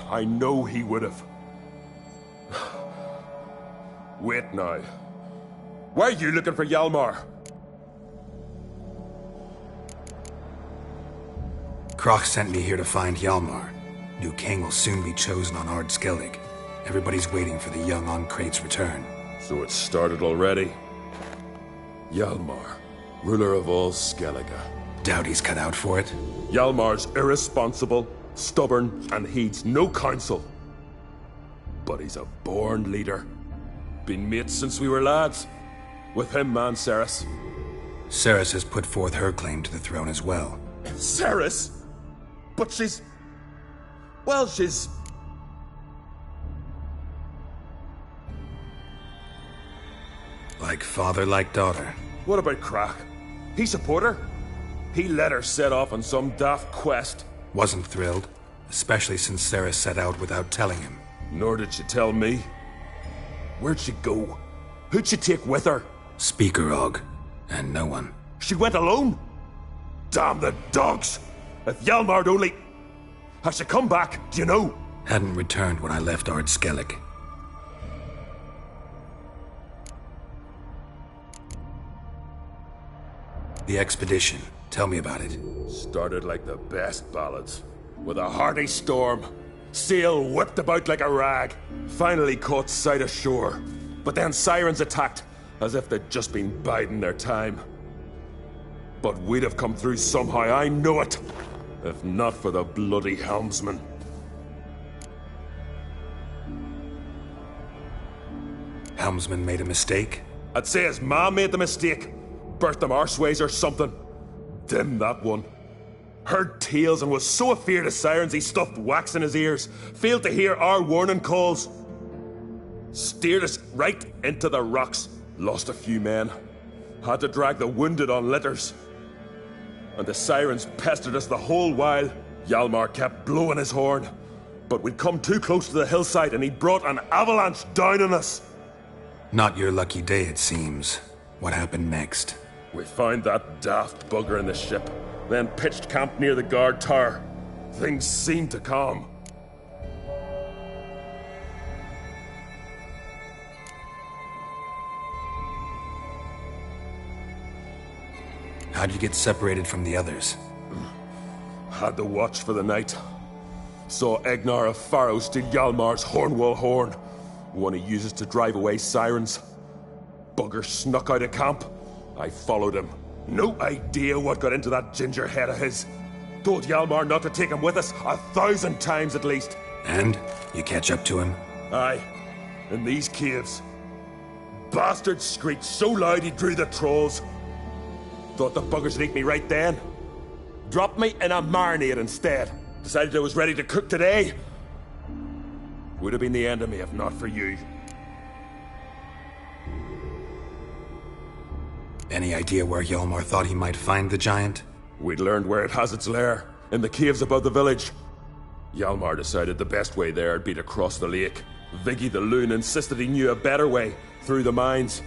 I know he would have. Wait now. Why are you looking for Hjalmar? Kroch sent me here to find Hjalmar. New king will soon be chosen on Ard Skellig. Everybody's waiting for the young Ancrate's return. So it started already? Hjalmar, ruler of all Skellige. Doubt he's cut out for it. Hjalmar's irresponsible, stubborn, and heeds no counsel. But he's a born leader. Been mates since we were lads. With him and Cerys. Cerys has put forth her claim to the throne as well. Cerys? But she's... well, she's... Like father, like daughter. What about Crach? He support her? He let her set off on some daft quest. Wasn't thrilled, especially since Cerys set out without telling him. Nor did she tell me. Where'd she go? Who'd she take with her? Speaker Og, and no one. She went alone? Damn the dogs! If Hjalmar'd only... Has she come back, do you know? Hadn't returned when I left Ard Skellig. The expedition. Tell me about it. Started like the best ballads. With a hearty storm. Sail whipped about like a rag. Finally caught sight of shore. But then sirens attacked, as if they'd just been biding their time. But we'd have come through somehow, I know it. If not for the bloody helmsman. Helmsman made a mistake? I'd say his ma made the mistake. Birthed them arseways or something. Dim that one. Heard tales and was so afeard of sirens he stuffed wax in his ears. Failed to hear our warning calls. Steered us right into the rocks. Lost a few men. Had to drag the wounded on litters. And the sirens pestered us the whole while. Hjalmar kept blowing his horn. But we'd come too close to the hillside and he brought an avalanche down on us. Not your lucky day, it seems. What happened next? We found that daft bugger in the ship, then pitched camp near the guard tower. Things seemed to calm. How'd you get separated from the others? Had to watch for the night. Saw Egnar of Pharaoh steal Hjalmar's Hornwall horn, one he uses to drive away sirens. Bugger snuck out of camp. I followed him. No idea what got into that ginger head of his. Told Hjalmar not to take him with us 1,000 times at least. And? You catch up to him? Aye. In these caves. Bastard screeched so loud he drew the trolls. Thought the buggers would eat me right then. Dropped me in a marinade instead. Decided I was ready to cook today. Would have been the end of me if not for you. Any idea where Hjalmar thought he might find the giant? We'd learned where it has its lair, in the caves above the village. Hjalmar decided the best way there would be to cross the lake. Viggy the loon insisted he knew a better way, through the mines.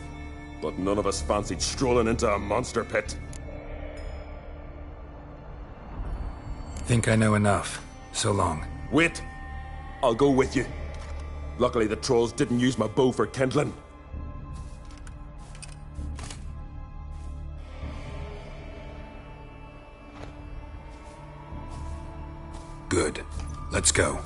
But none of us fancied strolling into a monster pit. Think I know enough. So long. Wait! I'll go with you. Luckily the trolls didn't use my bow for kindling. Good. Let's go.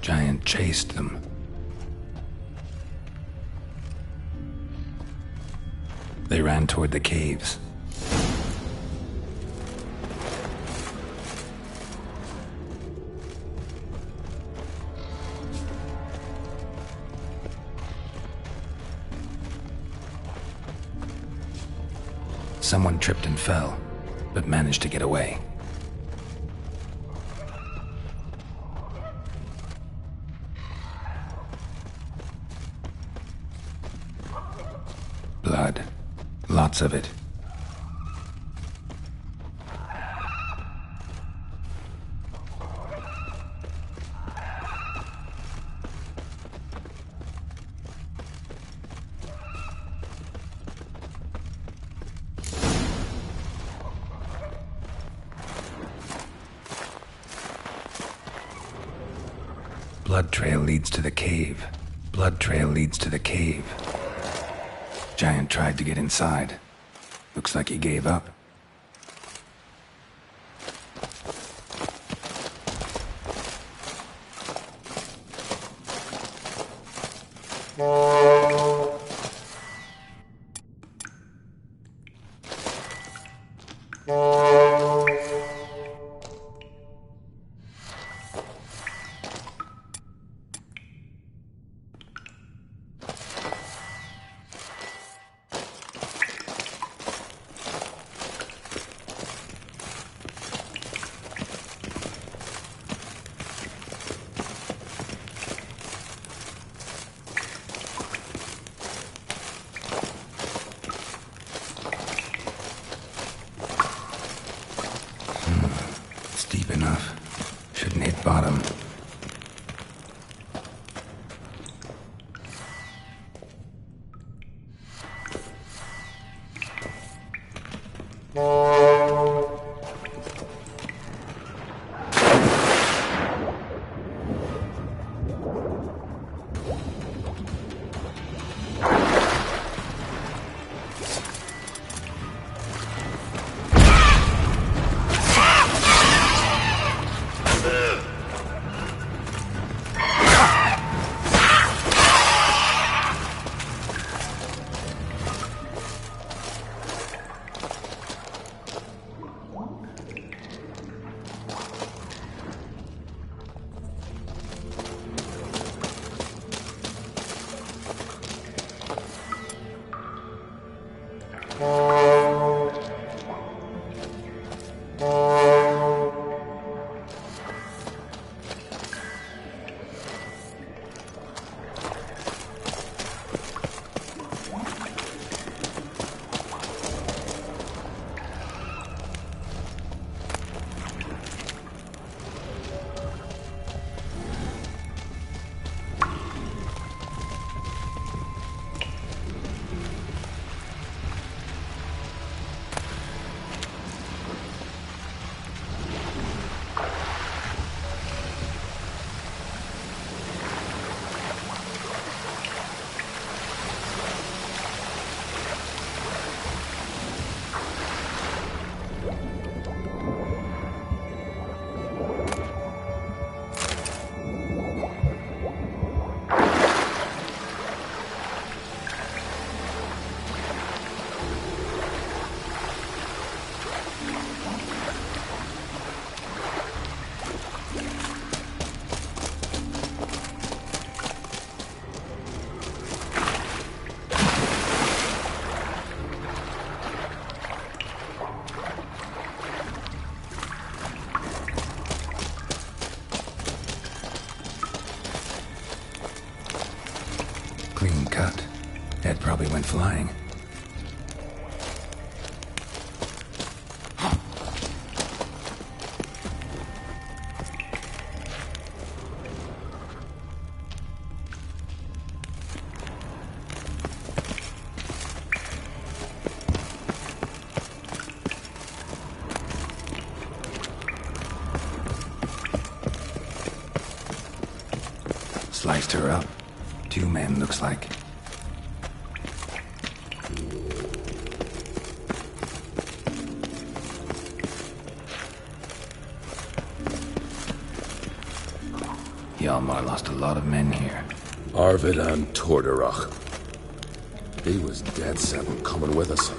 Giant chased them. They ran toward the caves. Someone tripped and fell, but managed to get away. Blood. Lots of it. Blood trail leads to the cave. Blood trail leads to the cave. Giant tried to get inside. Looks like he gave up. Deep enough. Shouldn't hit bottom. Clean cut. Head probably went flying. Sliced her up. 2 men, looks like. Hjalmar lost a lot of men here. Arvid and Torderach. He was dead set on coming with us.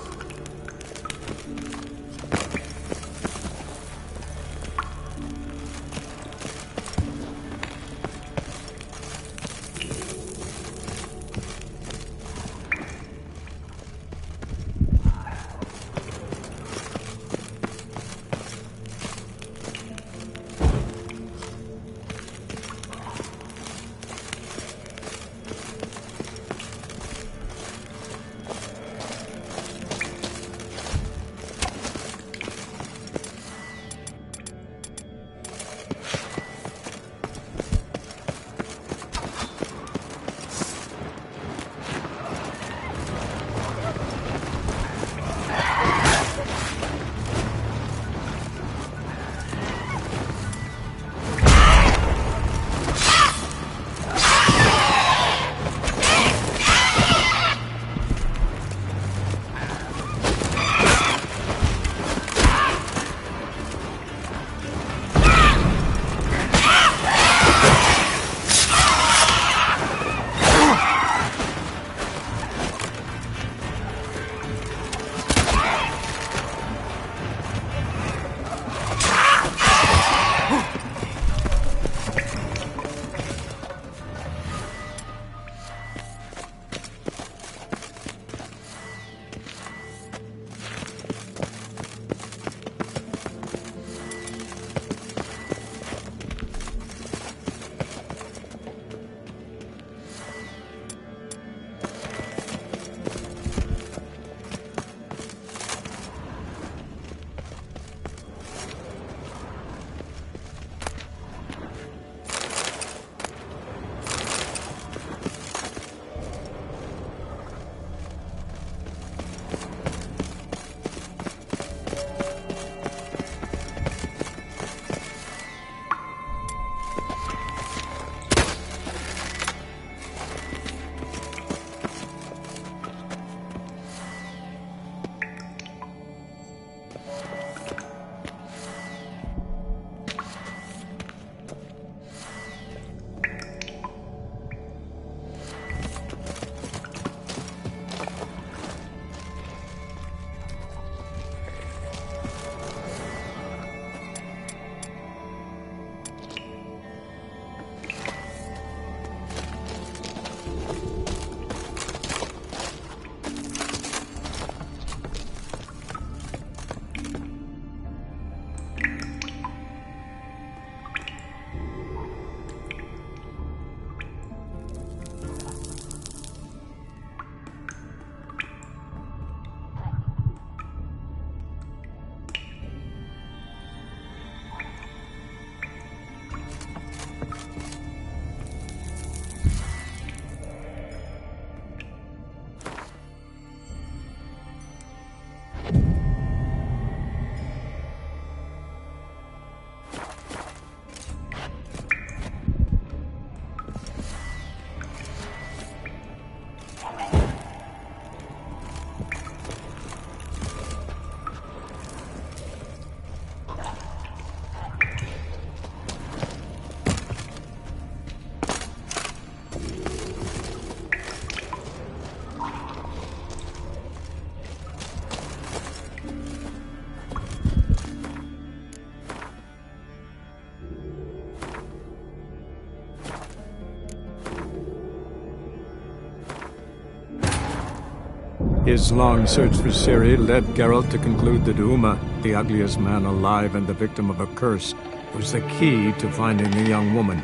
His long search for Ciri led Geralt to conclude that Uma, the ugliest man alive and the victim of a curse, was the key to finding the young woman.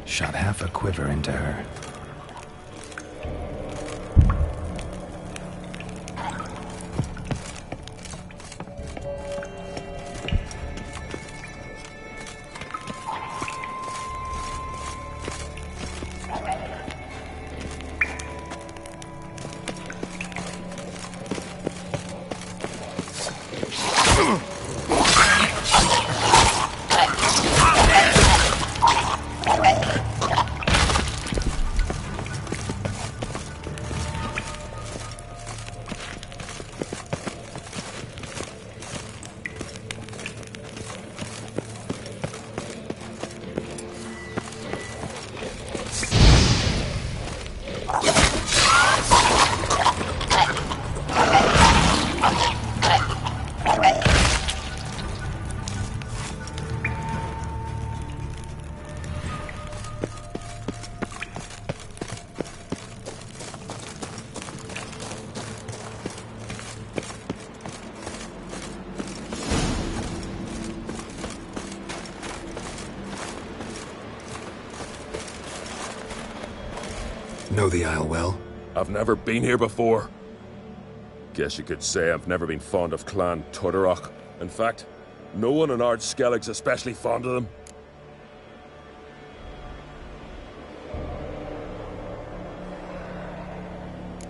Shot half a quiver into her. Know the Isle well? I've never been here before. Guess you could say I've never been fond of Clan Tudorach. In fact, no one in Ard Skellig's especially fond of them.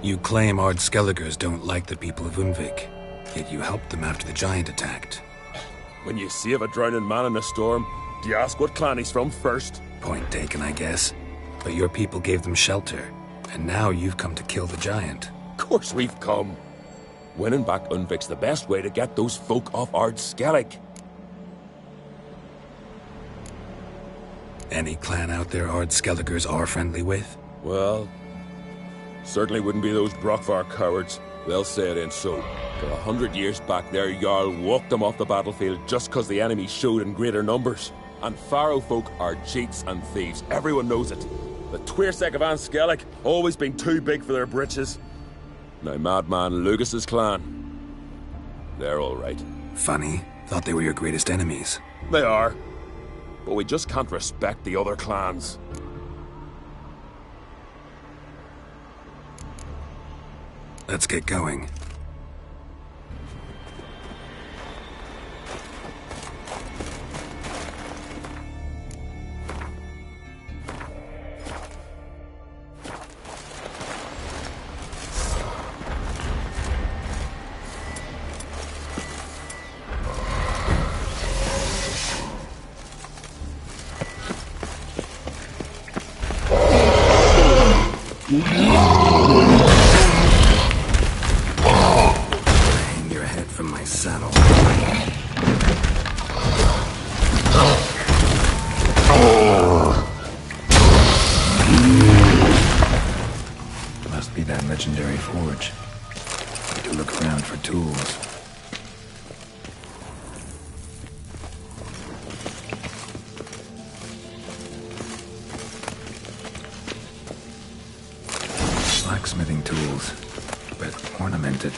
You claim Ard Skelligers don't like the people of Unvik, yet you helped them after the giant attacked. When you save a drowning man in a storm, do you ask what clan he's from first? Point taken, I guess. But your people gave them shelter, and now you've come to kill the giant. Of course we've come. Winning back Unvik's the best way to get those folk off Ard Skellig. Any clan out there Ard Skelligers are friendly with? Well, certainly wouldn't be those Brockvar cowards. They'll say it ain't so. For 100 years back, their Jarl walked them off the battlefield just because the enemy showed in greater numbers. And Faro folk are cheats and thieves. Everyone knows it. The Tuirsec of An Skellig always been too big for their britches. Now Madman Lucas's clan, they're all right. Funny. Thought they were your greatest enemies. They are. But we just can't respect the other clans. Let's get going. Hang your head from my saddle. Must be that legendary forge. Need to look around for tools. Blacksmithing tools, but ornamented.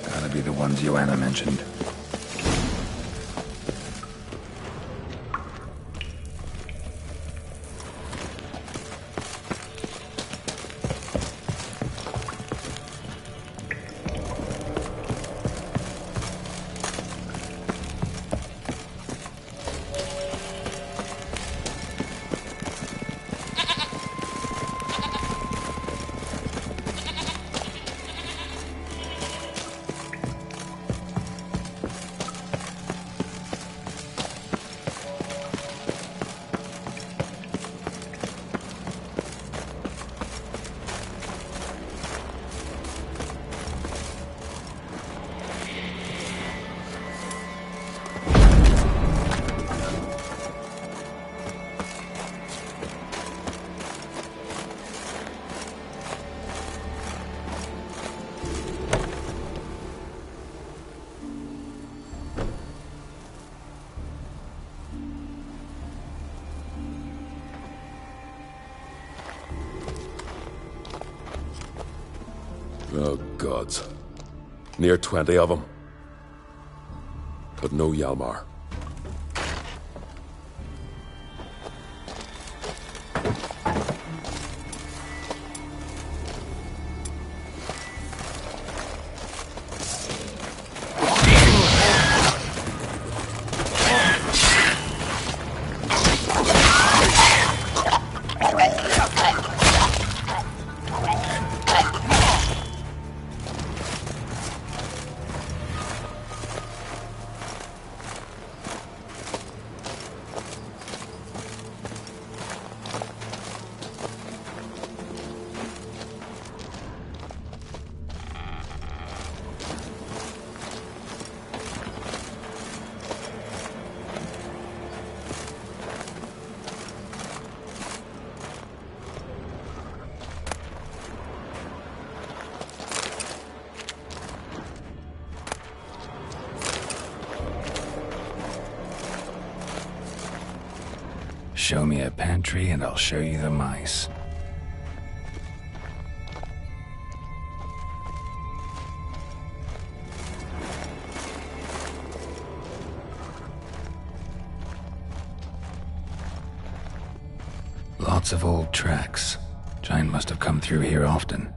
Gotta be the ones Joanna mentioned. Oh, gods. Near 20 of them. But no Hjalmar. Show me a pantry and I'll show you the mice. Lots of old tracks. Giant must have come through here often.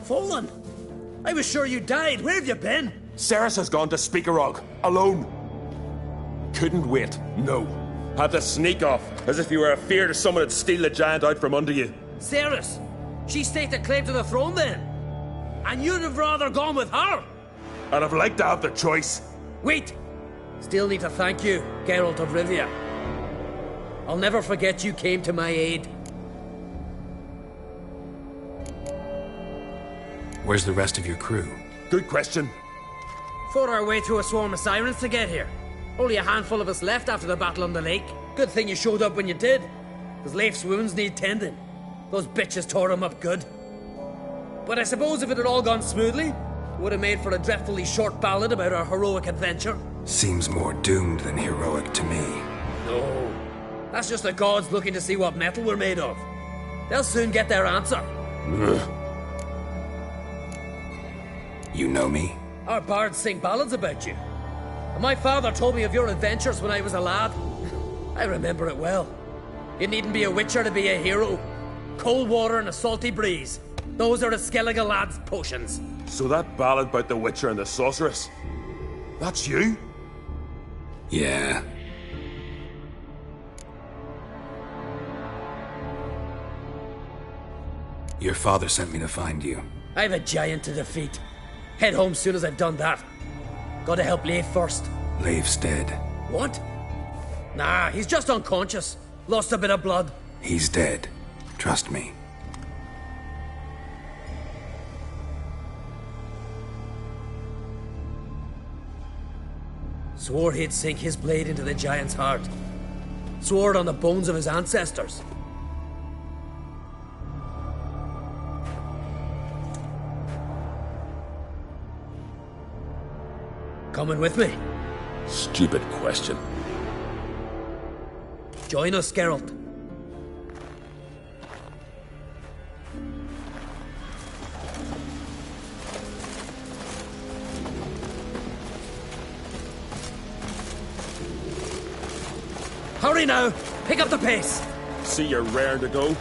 Fallen! I was sure you died. Where have you been? Ceres has gone to Speakerog, alone. Couldn't wait, no. Had to sneak off, as if you were afeard of someone would steal the giant out from under you. Ceres? She staked a claim to the throne then? And you'd have rather gone with her? I'd have liked to have the choice. Wait! Still need to thank you, Geralt of Rivia. I'll never forget you came to my aid. Where's the rest of your crew? Good question. Fought our way through a swarm of sirens to get here. Only a handful of us left after the battle on the lake. Good thing you showed up when you did. Because Leif's wounds need tending. Those bitches tore him up good. But I suppose if it had all gone smoothly, it would have made for a dreadfully short ballad about our heroic adventure. Seems more doomed than heroic to me. No. That's just the gods looking to see what metal we're made of. They'll soon get their answer. You know me? Our bards sing ballads about you. And my father told me of your adventures when I was a lad. I remember it well. You needn't be a witcher to be a hero. Cold water and a salty breeze. Those are the Skellige lad's potions. So that ballad about the Witcher and the Sorceress, that's you? Yeah. Your father sent me to find you. I have a giant to defeat. Head home soon as I've done that. Gotta help Leif first. Leif's dead. What? Nah, he's just unconscious. Lost a bit of blood. He's dead. Trust me. Swore he'd sink his blade into the giant's heart. Swore it on the bones of his ancestors. Coming with me? Stupid question. Join us, Geralt. Hurry now! Pick up the pace! See you're raring to go.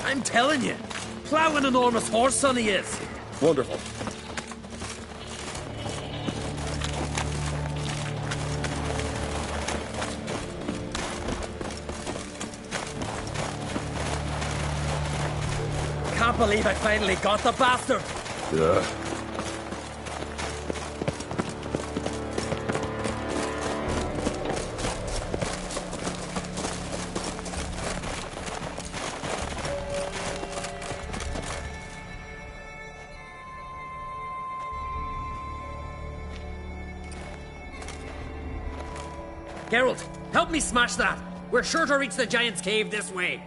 I'm telling you, Plowing enormous horse, son he is. Wonderful. Can't believe I finally got the bastard. Yeah. Geralt, help me smash that. We're sure to reach the Giant's Cave this way.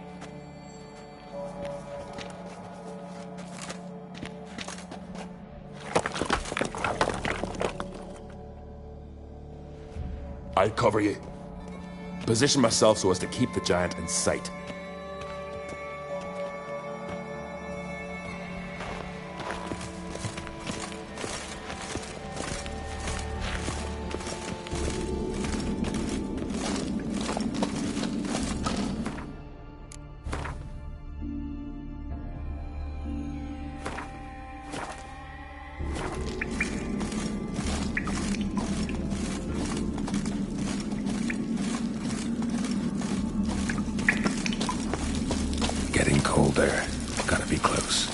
I'll cover you. Position myself so as to keep the giant in sight. Getting colder. Gotta be close.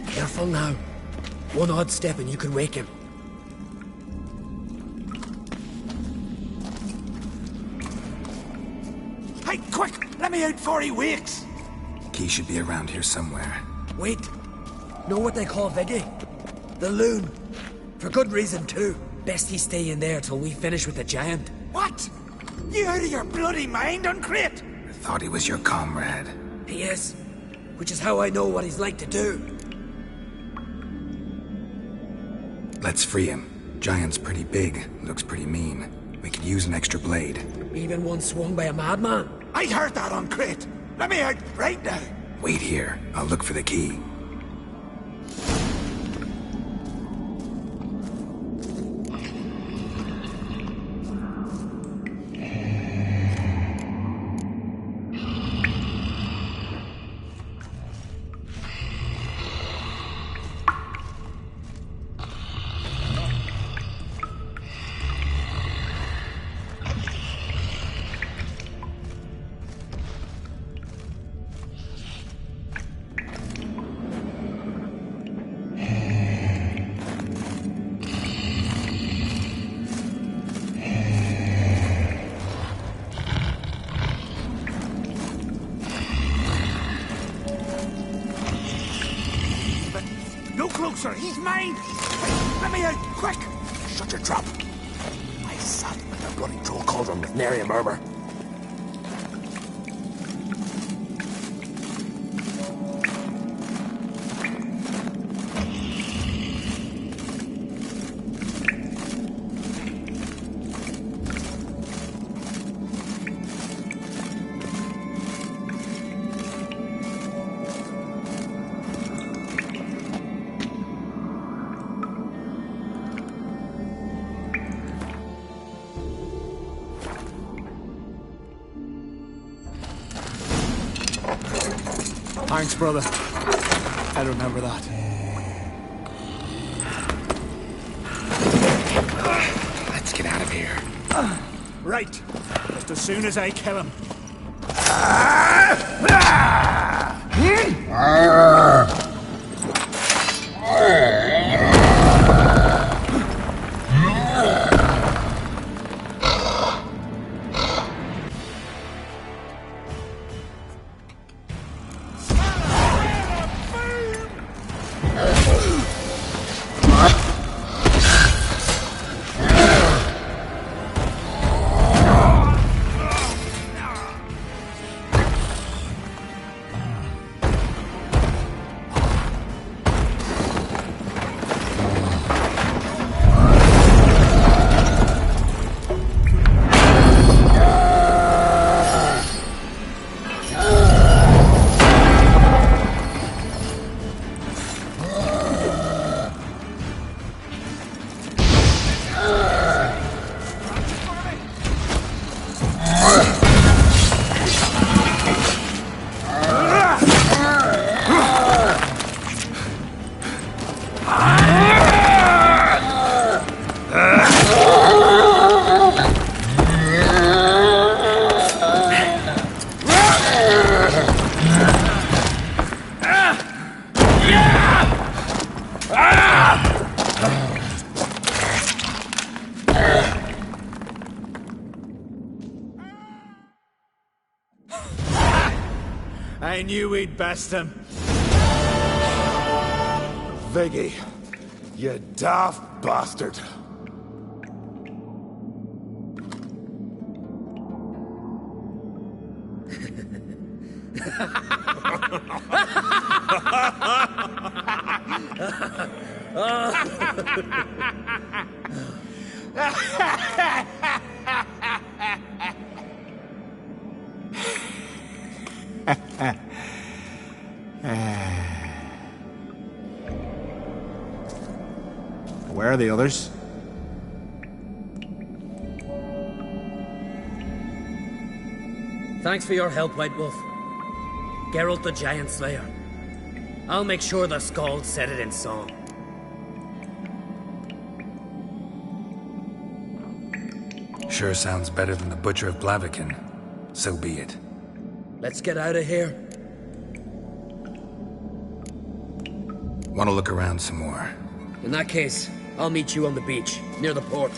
Careful now. One odd step and you can wake him. Hey, quick! Let me out before he wakes! Key should be around here somewhere. Wait. Know what they call Viggy? The loon. For good reason, too. Best he stay in there till we finish with the giant. What? You out of your bloody mind, Uncrate? I thought he was your comrade. He is. Which is how I know what he's like to do. Let's free him. Giant's pretty big. Looks pretty mean. We could use an extra blade. Even one swung by a madman. I heard that, Uncrate. Let me out right now. Wait here. I'll look for the key. No closer, he's mine! Let me out, quick! Shut your trap. I sat in the bloody troll cauldron with nary a murmur. Thanks, brother. I remember that. Let's get out of here. Right. Just as soon as I kill him. I knew we'd best him. Viggy, you daft bastard. Where are the others? Thanks for your help, White Wolf. Geralt the Giant Slayer. I'll make sure the Scald said it in song. Sure sounds better than the Butcher of Blaviken. So be it. Let's get out of here. Want to look around some more? In that case, I'll meet you on the beach, near the port.